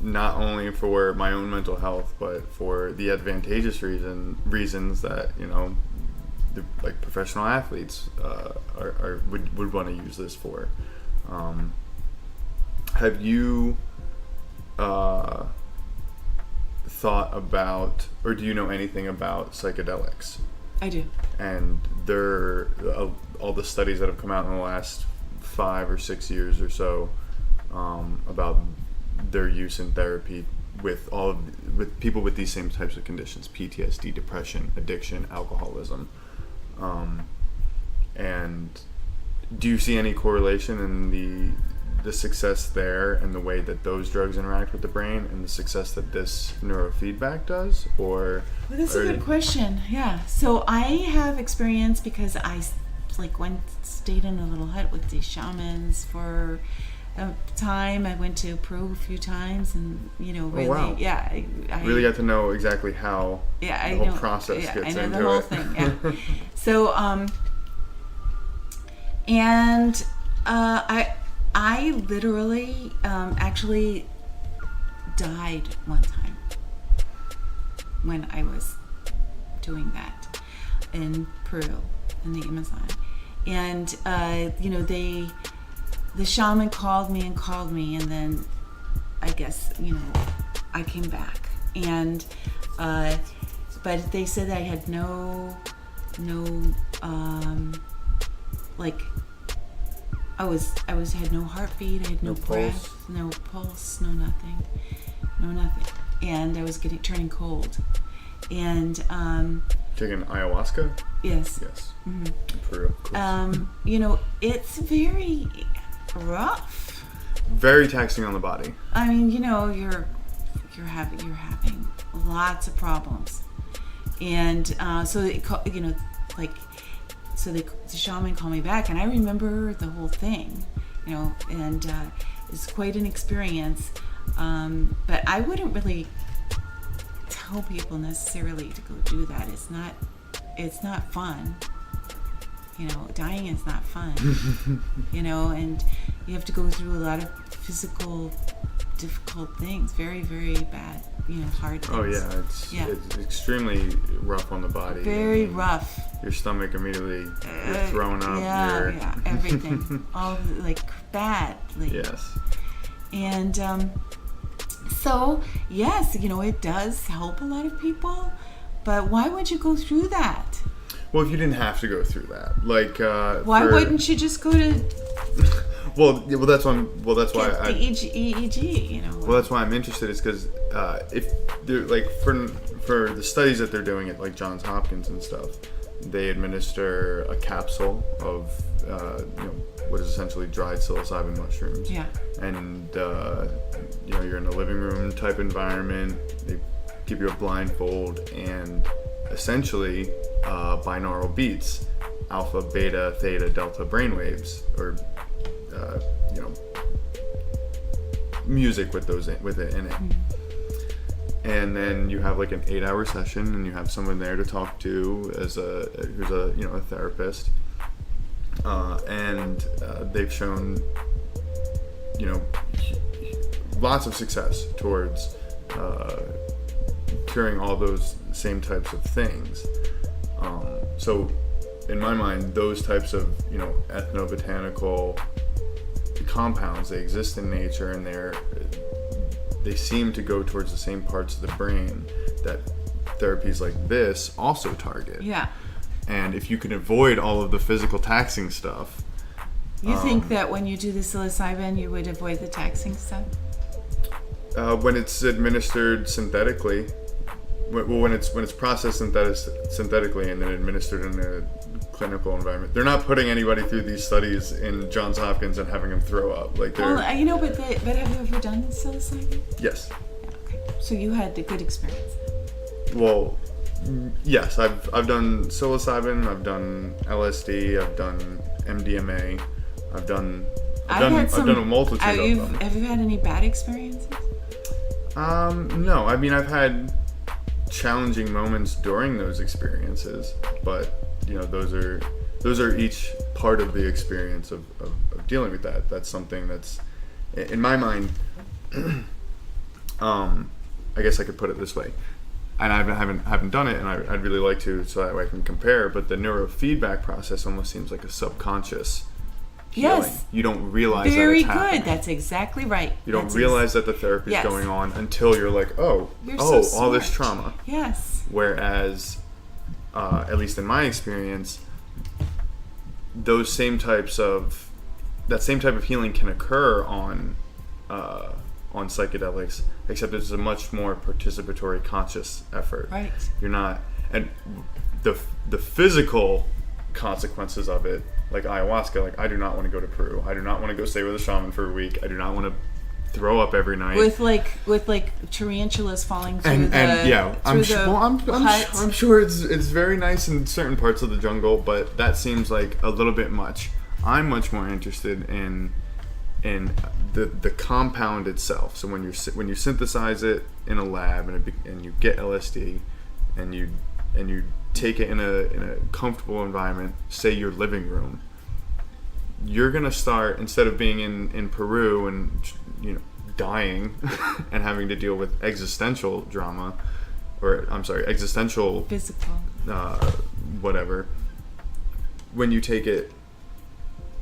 not only for my own mental health, but for the advantageous reasons that like professional athletes would want to use this for. Have you thought about, or do you know anything about psychedelics? I do. And there all the studies that have come out in the last 5 or 6 years or so about their use in therapy with people with these same types of conditions: PTSD, depression, addiction, alcoholism. And do you see any correlation in the success there and the way that those drugs interact with the brain and the success that this neurofeedback does? Well, that's a good question. Yeah. So I have experience because I stayed in a little hut with these shamans for a time. I went to Peru a few times, and really, wow. Yeah, I really got to know exactly how the whole process gets into it. I know the whole thing. Yeah. So, and I literally actually died one time when I was doing that in Peru, in the Amazon. And the shaman called me, and then I guess I came back, and but they said I had no had no heartbeat, I had no breath, pulse. no pulse, no nothing, and I was turning cold, and taking ayahuasca. Yes. Mm-hmm. Peru, of course. It's very rough. Very taxing on the body. I mean, you're having lots of problems, and so the shaman called me back, and I remember the whole thing, and it's quite an experience. But I wouldn't really tell people necessarily to go do that. It's not fun. Dying is not fun. And you have to go through a lot of physical, difficult things, very, very bad, hard things. Oh yeah, it's extremely rough on the body. Very rough. Your stomach immediately, you're throwing up. Yeah, everything, all badly. Yes. And so yes, it does help a lot of people, but why would you go through that? Well, if you didn't have to go through that, why wouldn't you just go to? That's why. The EEG, Well, that's why I'm interested. Is because if they're for the studies that they're doing at Johns Hopkins and stuff, they administer a capsule of what is essentially dried psilocybin mushrooms. Yeah. And you're in a living room type environment. They give you a blindfold and essentially binaural beats, alpha, beta, theta, delta brainwaves, or music with it in it. And then you have an 8-hour session, and you have someone there to talk to who's a therapist, and they've shown lots of success towards curing all those same types of things. So in my mind, those types of ethnobotanical compounds, they exist in nature, and they seem to go towards the same parts of the brain that therapies like this also target. Yeah. And if you can avoid all of the physical taxing stuff. You think that when you do the psilocybin, you would avoid the taxing stuff? When it's administered synthetically, when it's processed synthetically and then administered in a clinical environment, they're not putting anybody through these studies in Johns Hopkins and having them throw up. Like they're. Well, you know, but have you ever done psilocybin? Yes. Yeah, okay. So you had a good experience. Well, yes, I've done psilocybin, I've done LSD, I've done MDMA, I've done a multitude of them. Have you had any bad experiences? No. I mean, I've had challenging moments during those experiences, but you know, those are each part of the experience of dealing with that. That's something that's, in my mind, I guess I could put it this way. And I haven't done it, and I'd really like to, so that way I can compare. But the neurofeedback process almost seems like a subconscious healing. Yes. You don't realize Very that it's happening. good. That's exactly right. You don't realize that the therapy is going on until you're like, You're so all this smart. trauma. Yes. Whereas, at least in my experience, that same type of healing can occur on psychedelics, except it's a much more participatory, conscious effort. Right. You're not, and the physical consequences of it, like ayahuasca, like I do not want to go to Peru. I do not want to go stay with a shaman for a week. I do not want to throw up every night with tarantulas falling through I'm sure it's very nice in certain parts of the jungle, but that seems like a little bit much. I'm much more interested in the compound itself. So when you synthesize it in a lab and you get LSD and you take it in a comfortable environment, say your living room, you're gonna start, instead of being in Peru and dying and having to deal with existential drama, existential physical whatever. When you take it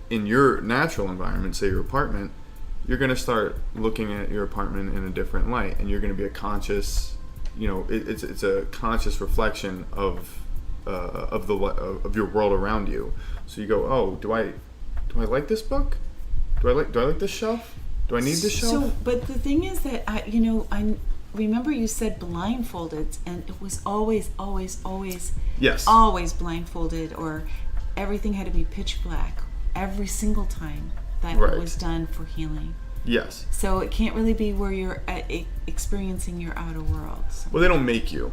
in your natural environment, say your apartment, you're going to start looking at your apartment in a different light, and you're going to be a conscious, it's a conscious reflection of your world around you. So you go, oh, do I like this book? Do I like this shelf? Do I need this shelf? So, but the thing is that I remember you said blindfolded, and it was always yes, always blindfolded, or everything had to be pitch black every single time that it was done for healing. Yes. So it can't really be where you're experiencing your outer world. So. Well, they don't make you.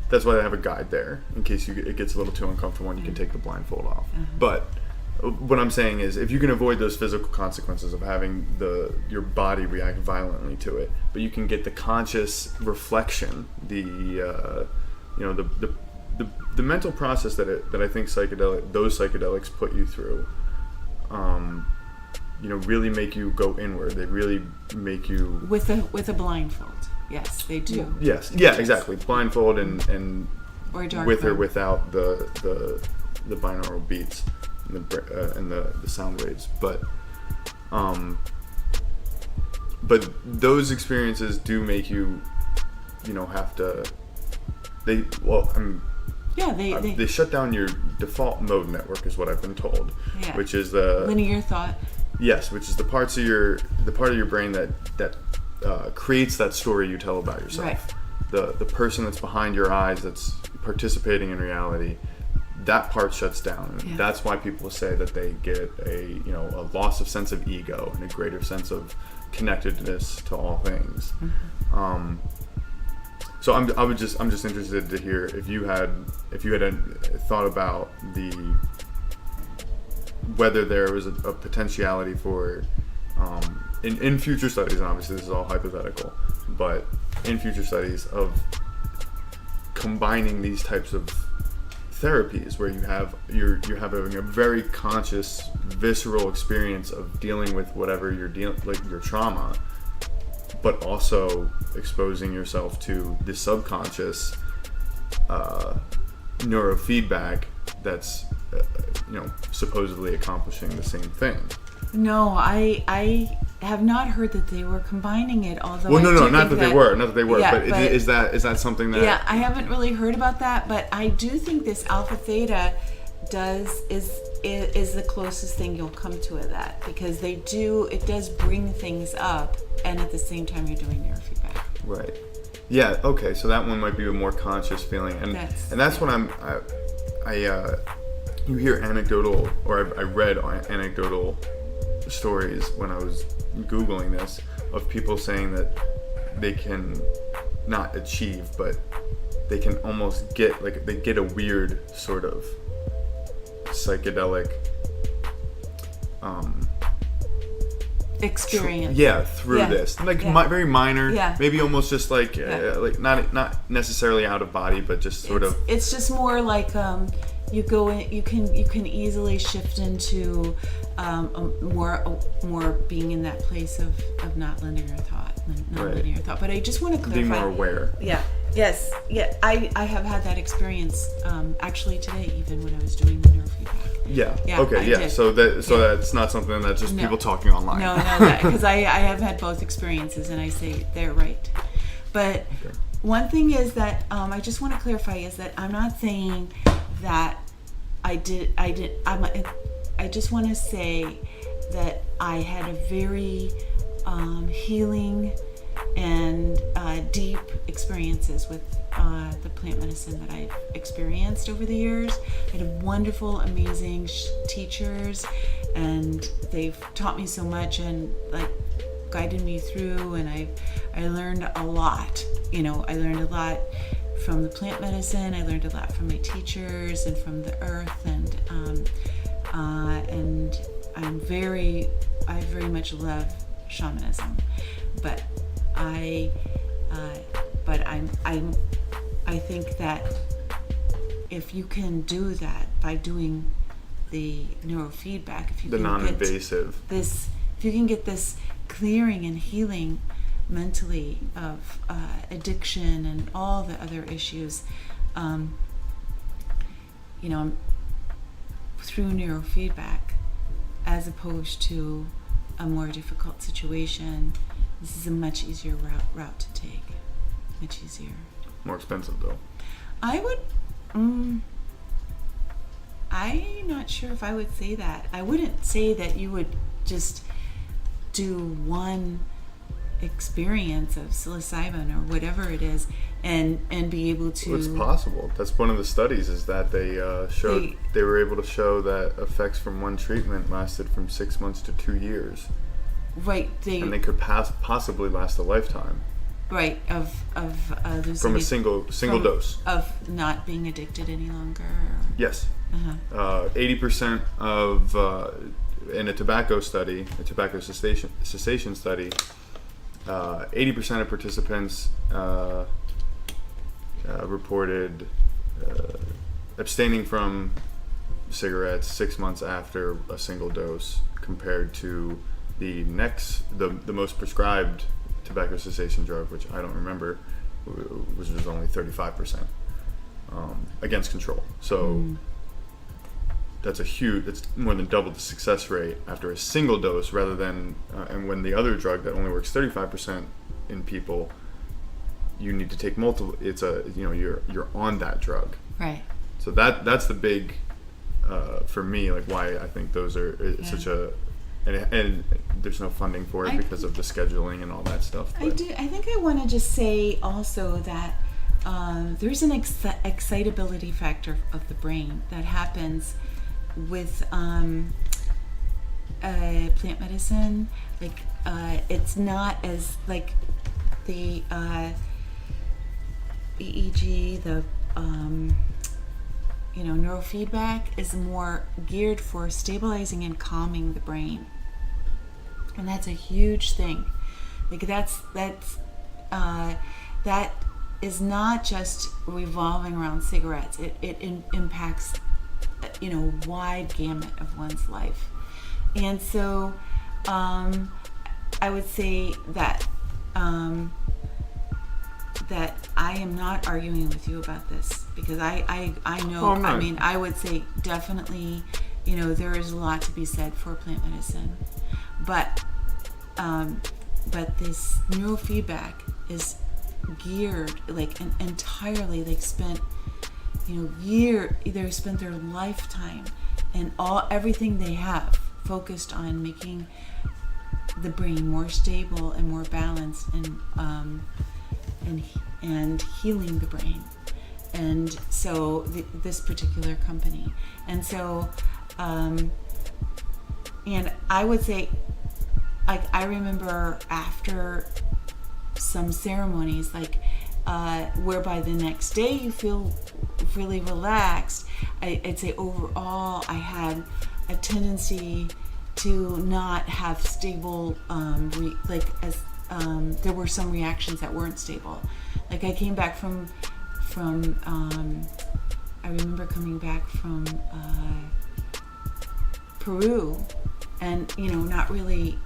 That's why they have a guide there, in case it gets a little too uncomfortable and you can take the blindfold off. Uh-huh. But what I'm saying is, if you can avoid those physical consequences of having your body react violently to it, but you can get the conscious reflection, the mental process that I think those psychedelics put you through, really make you go inward. They really make you with a blindfold. Yes, they do. Yes, yeah, exactly. Blindfold and or dark with or without the binaural beats and the sound waves, but those experiences do make you have to. They shut down your default mode network, is what I've been told. Yeah. Which is the linear thought. Yes, which is the part of your brain that creates that story you tell about yourself. Right. The person that's behind your eyes, that's participating in reality, that part shuts down. Yeah. That's why people say that they get a loss of sense of ego and a greater sense of connectedness to all things. Mm-hmm. So I'm just interested to hear if you had thought about whether there was a potentiality for in future studies, and obviously this is all hypothetical, but in future studies of combining these types of therapies where you're having a very conscious, visceral experience of dealing with whatever you're dealing, like your trauma, but also exposing yourself to the subconscious neurofeedback that's supposedly accomplishing the same thing. No, I have not heard that they were combining it. Although Well, I no, do not think that they were, not that they were. Yeah, but is that something that? Yeah, I haven't really heard about that, but I do think this alpha theta is the closest thing you'll come to that, because it does bring things up, and at the same time you're doing neurofeedback. Right. Yeah. Okay. So that one might be a more conscious feeling, and that's what you hear anecdotal, or I read anecdotal stories when I was Googling this, of people saying that they can not achieve, but they can almost get, like, they get a weird sort of psychedelic experience. Through this, like very minor, maybe almost just like not necessarily out of body, but just sort of. It's just more like you go in, you can easily shift into more being in that place of not linear thought, linear thought. But I just want to clarify. Being more aware. Yes. I have had that experience actually today, even when I was doing the neurofeedback. So that's not something that's just people talking online. No, because I have had both experiences, and I say they're right. But one thing is that I just want to clarify is that I'm not saying that I just want to say that I had a very healing and deep experiences with the plant medicine that I've experienced over the years. I had wonderful, amazing teachers, and they've taught me so much and like guided me through, and I learned a lot. I learned a lot from the plant medicine. I learned a lot from my teachers and from the earth, and I very much love shamanism, but I think that if you can do that by doing the neurofeedback, if you the can non-invasive, if you can get this clearing and healing mentally of addiction and all the other issues, through neurofeedback, as opposed to a more difficult situation, this is a much easier route to take. Much easier. More expensive though. I'm not sure if I would say that. I wouldn't say that you would just do one experience of psilocybin or whatever it is and be able to. It's possible. That's one of the studies, is that they showed they were able to show that effects from one treatment lasted from 6 months to 2 years. Right. And they could possibly last a lifetime. Right. Of from a single dose. Of not being addicted any longer. Yes. 80% of in a tobacco cessation study, 80% of participants reported abstaining from cigarettes 6 months after a single dose, compared to the most prescribed tobacco cessation drug, which I don't remember, which was only 35% against control. So that's more than double the success rate after a single dose, rather than and when the other drug that only works 35% in people, you need to take multiple. It's you're on that drug. Right. So that's the big for me, like, why I think those are such a. And there's no funding for it because of the scheduling and all that stuff. But I think I want to just say also that there's an excitability factor of the brain that happens with plant medicine. Like it's not as like the EEG, the neurofeedback is more geared for stabilizing and calming the brain, and that's a huge thing. Like that is not just revolving around cigarettes. It impacts wide gamut of one's life, and so I would say that that I am not arguing with you about this, because I know. Oh, no. I mean, I would say definitely, there is a lot to be said for plant medicine, but but this neurofeedback is geared like entirely like spent they spent their lifetime and everything they have focused on making the brain more stable and more balanced and healing the brain. And so this particular company, and so and I would say, like, I remember after some ceremonies, like whereby the next day you feel really relaxed, I'd say overall I had a tendency to not have stable there were some reactions that weren't stable. Like I came back from I remember coming back from Peru, and not really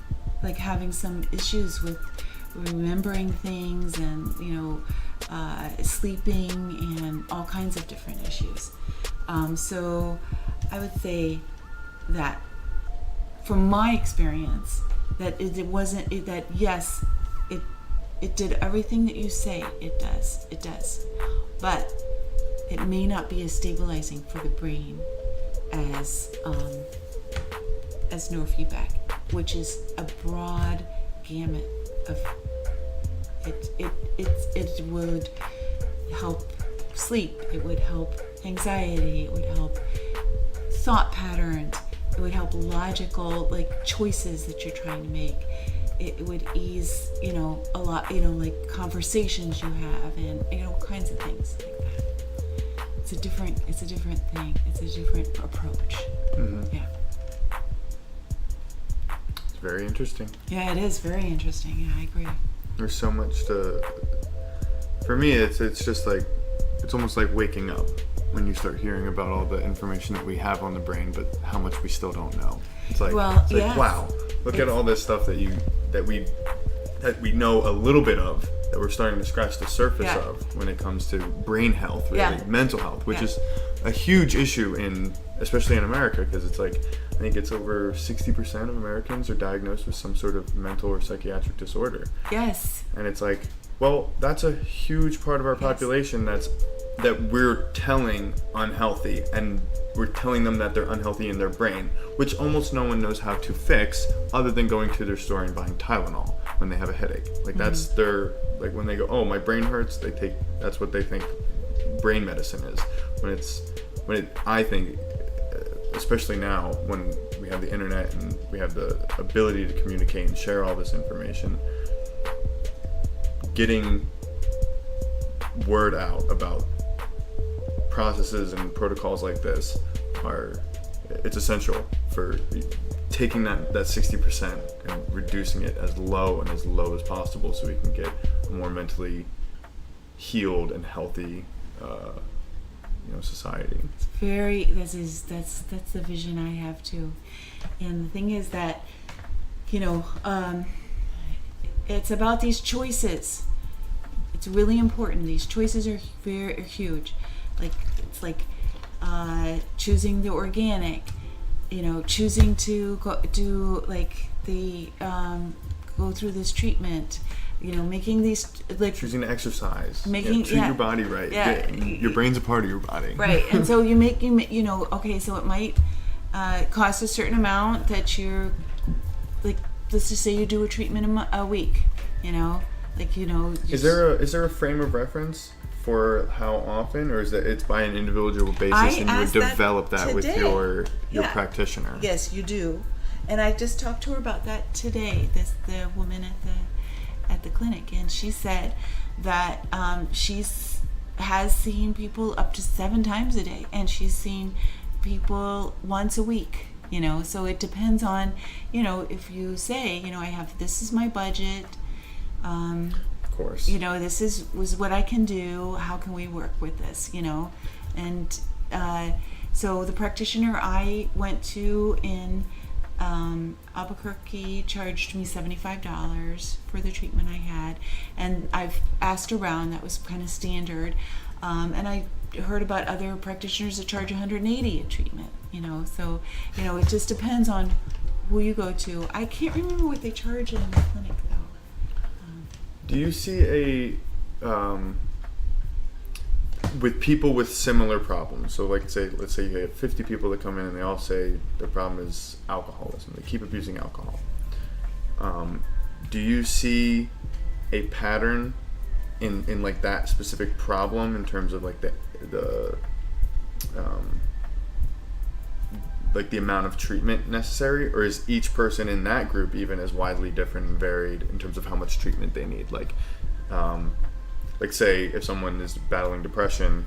like having some issues with remembering things and sleeping and all kinds of different issues. So I would say that from my experience that it wasn't that yes it did everything that you say it does, but it may not be as stabilizing for the brain as neurofeedback, which is a broad gamut of it would help sleep, it would help anxiety, it would help thought patterns, it would help logical like choices that you're trying to make. It would ease, a lot, like conversations you have and kinds of things like that. It's a different thing. It's a different approach. Mm-hmm. Yeah. It's very interesting. Yeah, it is very interesting. Yeah, I agree. There's so much for me, it's just like, it's almost like waking up when you start hearing about all the information that we have on the brain, but how much we still don't know. It's like, yes. Wow, look at all this stuff that we know a little bit of, that we're starting to scratch the surface of when it comes to brain health, really, mental health, which is a huge issue especially in America, because it's like, I think it's over 60% of Americans are diagnosed with some sort of mental or psychiatric disorder. Yes. And it's like, well, that's a huge part of our population that we're telling unhealthy, and we're telling them that they're unhealthy in their brain, which almost no one knows how to fix other than going to their store and buying Tylenol when they have a headache. Like that's their, like when they go, oh, my brain hurts, that's what they think brain medicine is. I think, especially now when we have the internet and we have the ability to communicate and share all this information, getting word out about processes and protocols like this it's essential for taking that 60% and reducing it as low as possible, so we can get a more mentally healed and healthy society. That's the vision I have too. And the thing is that it's about these choices. It's really important. These choices are very huge. Like it's like choosing the organic, choosing to go do like the go through this treatment, making these like choosing to exercise, treat your body right. Yeah. Your brain's a part of your body, right? And so you okay, so it might cost a certain amount that you're like, let's just say you do a treatment a week, Is there a frame of reference for how often, or is that it's by an individual basis, and you would develop that with your practitioner? Yes, you do. And I just talked to her about that today. The woman at the clinic, and she said that has seen people up to 7 times a day, and she's seen people once a week. So it depends on, if you say, this is my budget. Of course. This was what I can do. How can we work with this? And so the practitioner I went to in Albuquerque charged me $75 for the treatment I had, and I've asked around. That was kind of standard, and I heard about other practitioners that charge $180 a treatment. So it just depends on who you go to. I can't remember what they charge in the clinic though. Do you see with people with similar problems? So let's say you have 50 people that come in and they all say their problem is alcoholism. They keep abusing alcohol. Do you see a pattern in like that specific problem in terms of like the like the amount of treatment necessary, or is each person in that group even as widely different and varied in terms of how much treatment they need? Like say if someone is battling depression,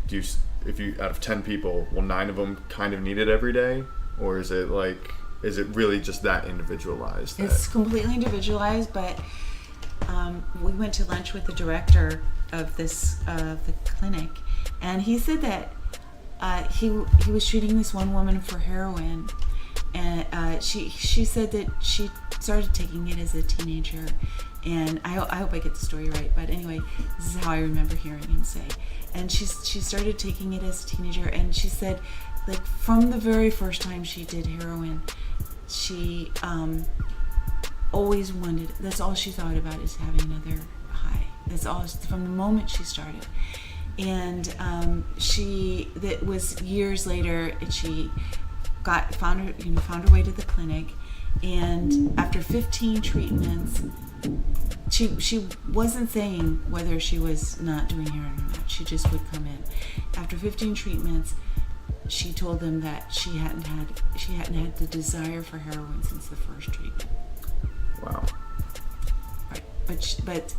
if you out of 10 people, will 9 of them kind of need it every day, or is it really just that individualized? It's completely individualized, but we went to lunch with the director of the clinic, and he said that he was treating this one woman for heroin, and she said that she started taking it as a teenager, and I hope I get the story right, but anyway, this is how I remember hearing him say. And she started taking it as a teenager, and she said, like, from the very first time she did heroin, she always wanted, that's all she thought about, is having another high. That's all, from the moment she started. And that was years later, and she found her way to the clinic, and after 15 treatments, she wasn't saying whether she was not doing heroin or not. She just would come in. After 15 treatments, she told them that she hadn't had the desire for heroin since the first treatment. Wow. Right, but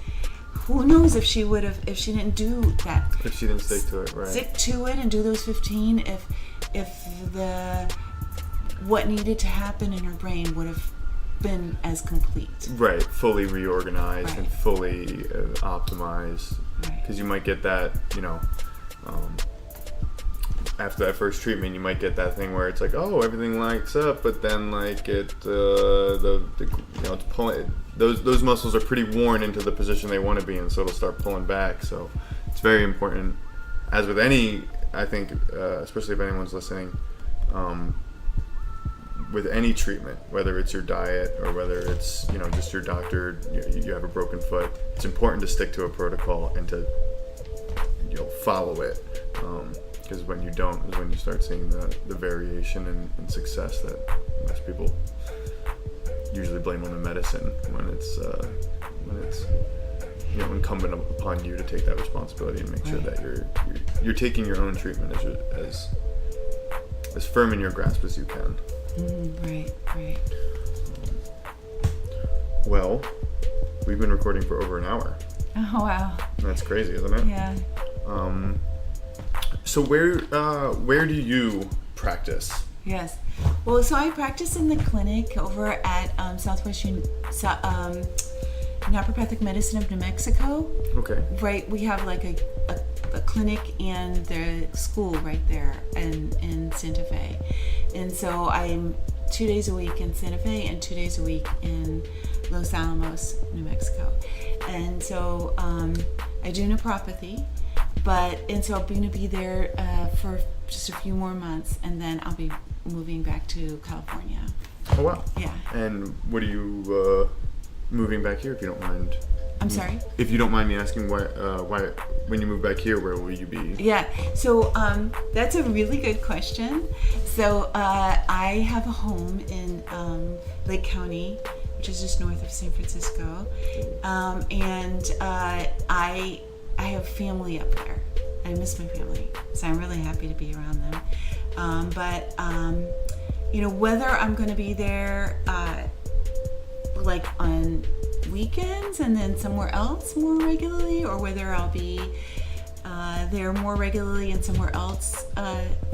who knows if she didn't do that? If she didn't stick to it, right? Stick to it and do those 15. If what needed to happen in her brain would have been as complete. Right, fully reorganized, right, and fully optimized. Right. Because you might get that, after that first treatment, you might get that thing where it's like, oh, everything lights up, but then like it's pulling. Those muscles are pretty worn into the position they want to be in, so it'll start pulling back. So it's very important, as with any, I think, especially if anyone's listening, with any treatment, whether it's your diet or whether it's just your doctor, you have a broken foot, it's important to stick to a protocol and to follow it, because when you don't is when you start seeing the variation and success that most people usually blame on the medicine, when it's incumbent upon you to take that responsibility and make sure that you're taking your own treatment as firm in your grasp as you can. Right. Well, we've been recording for over an hour. Oh wow. That's crazy, isn't it? Yeah. So where do you practice? Yes. Well, so I practice in the clinic over at Naprapathic Medicine of New Mexico. Okay. Right. We have like a clinic and the school right there in Santa Fe. And so I'm 2 days a week in Santa Fe and 2 days a week in Los Alamos, New Mexico. And so I do naprapathy, and so I'm going to be there for just a few more months, and then I'll be moving back to California. Oh wow. Yeah. And what are you moving back here, if you don't mind? I'm sorry? If you don't mind me asking, why when you move back here, where will you be? Yeah, so that's a really good question. So I have a home in Lake County, which is just north of San Francisco, and I have family up there. I miss my family, so I'm really happy to be around them. But whether I'm going to be there like on weekends and then somewhere else more regularly, or whether I'll be there more regularly and somewhere else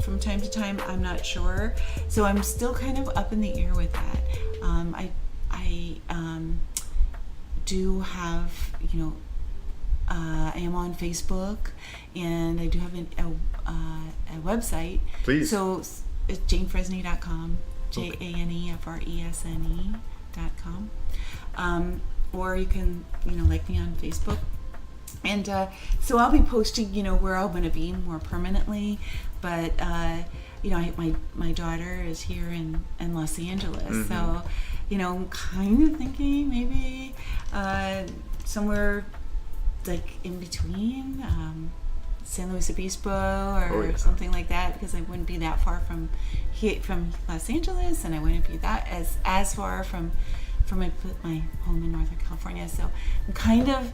from time to time, I'm not sure. So I'm still kind of up in the air with that. I do have, I am on Facebook, and I do have a website. Please. So it's janefresne.com, JANEFRESNE.com. Or you can, like me on Facebook, And so I'll be posting, where I'm going to be more permanently. But, my daughter is here in Los Angeles. So, I'm kind of thinking maybe somewhere like in between San Luis Obispo or something like that, because I wouldn't be that far from Los Angeles, and I wouldn't be that as far from my home in Northern California. So I'm kind of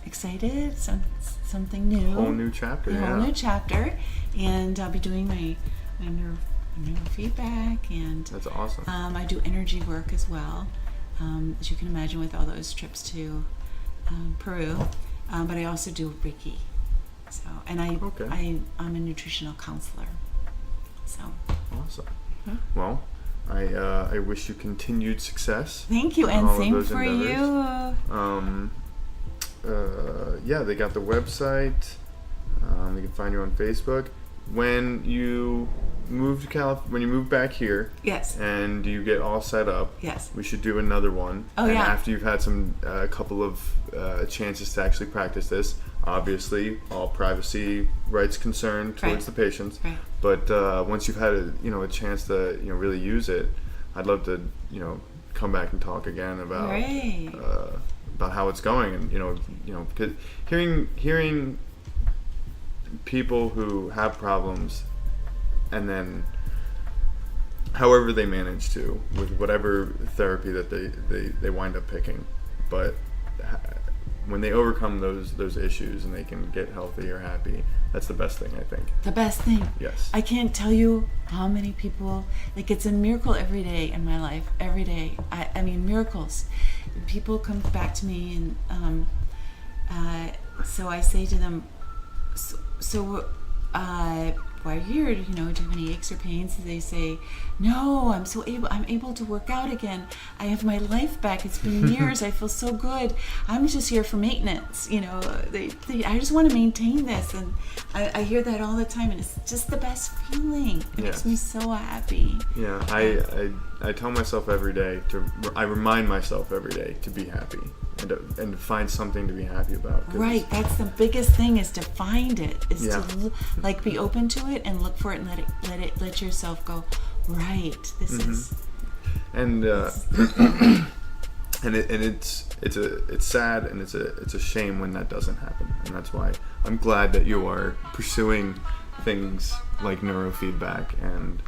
excited, something new. Whole new chapter, whole new chapter, and I'll be doing my neurofeedback, and that's awesome. I do energy work as well, as you can imagine, with all those trips to Peru, but I also do Reiki. So, and I'm a nutritional counselor. So awesome. Well, I wish you continued success. Thank you, and same for endeavors. you. They got the website. You can find you on Facebook. When you move to when you move back here, yes, and you get all set up, yes, we should do another one. Oh, and yeah. After you've had a couple of chances to actually practice this, obviously all privacy rights concerned towards the patients. Right. But once you've had a chance to really use it, I'd love to come back and talk again about how it's going, and because hearing people who have problems, and then however they manage to with whatever therapy that they wind up picking, but when they overcome those issues and they can get healthy or happy, that's the best thing, I think. The best thing. Yes. I can't tell you how many people, it's a miracle every day in my life, every day. I mean, miracles. People come back to me, and so I say to them, why are you here? Do you have any aches or pains? And they say, no, I'm able to work out again. I have my life back. It's been years. I feel so good. I'm just here for maintenance. I just want to maintain this. And I hear that all the time, and it's just the best feeling. It makes me so happy. Yeah, I tell myself every day I remind myself every day to be happy. And to find something to be happy about. Right, that's the biggest thing, is to find it, to be open to it and look for it, and let yourself go, right, this is. And it's sad, and it's a shame when that doesn't happen, and that's why I'm glad that you are pursuing things like neurofeedback and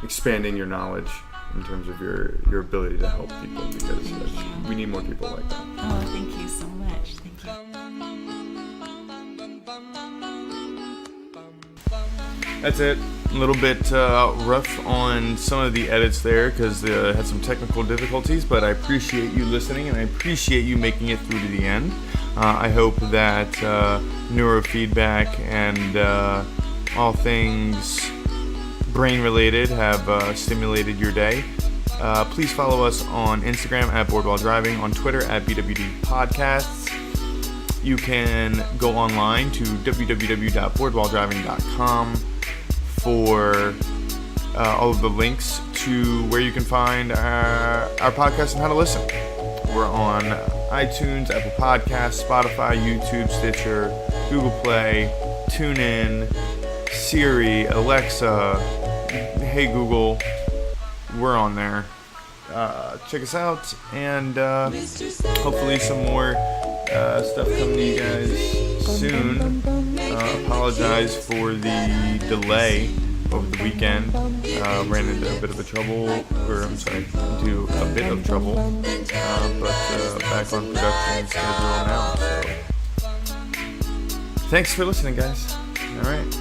expanding your knowledge in terms of your ability to help people, because we need more people like that. Oh, thank you so much. Thank you. That's it. A little bit rough on some of the edits there, because I had some technical difficulties, but I appreciate you listening, and I appreciate you making it through to the end. I hope that neurofeedback and all things brain related have stimulated your day. Please follow us on Instagram at Boardwalk Driving, on Twitter at BWD Podcasts. You can go online to www.boardwalkdriving.com for all of the links to where you can find our podcast and how to listen. We're on iTunes, Apple Podcasts, Spotify, YouTube, Stitcher, Google Play, TuneIn, Siri, Alexa, Hey Google, we're on there. Check us out, and hopefully some more stuff coming to you guys soon. Apologize for the delay over the weekend. Ran into a bit of trouble, but back on production schedule now. So thanks for listening, guys. All right.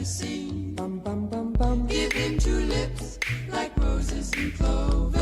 seen. Give him two lips like roses and clover.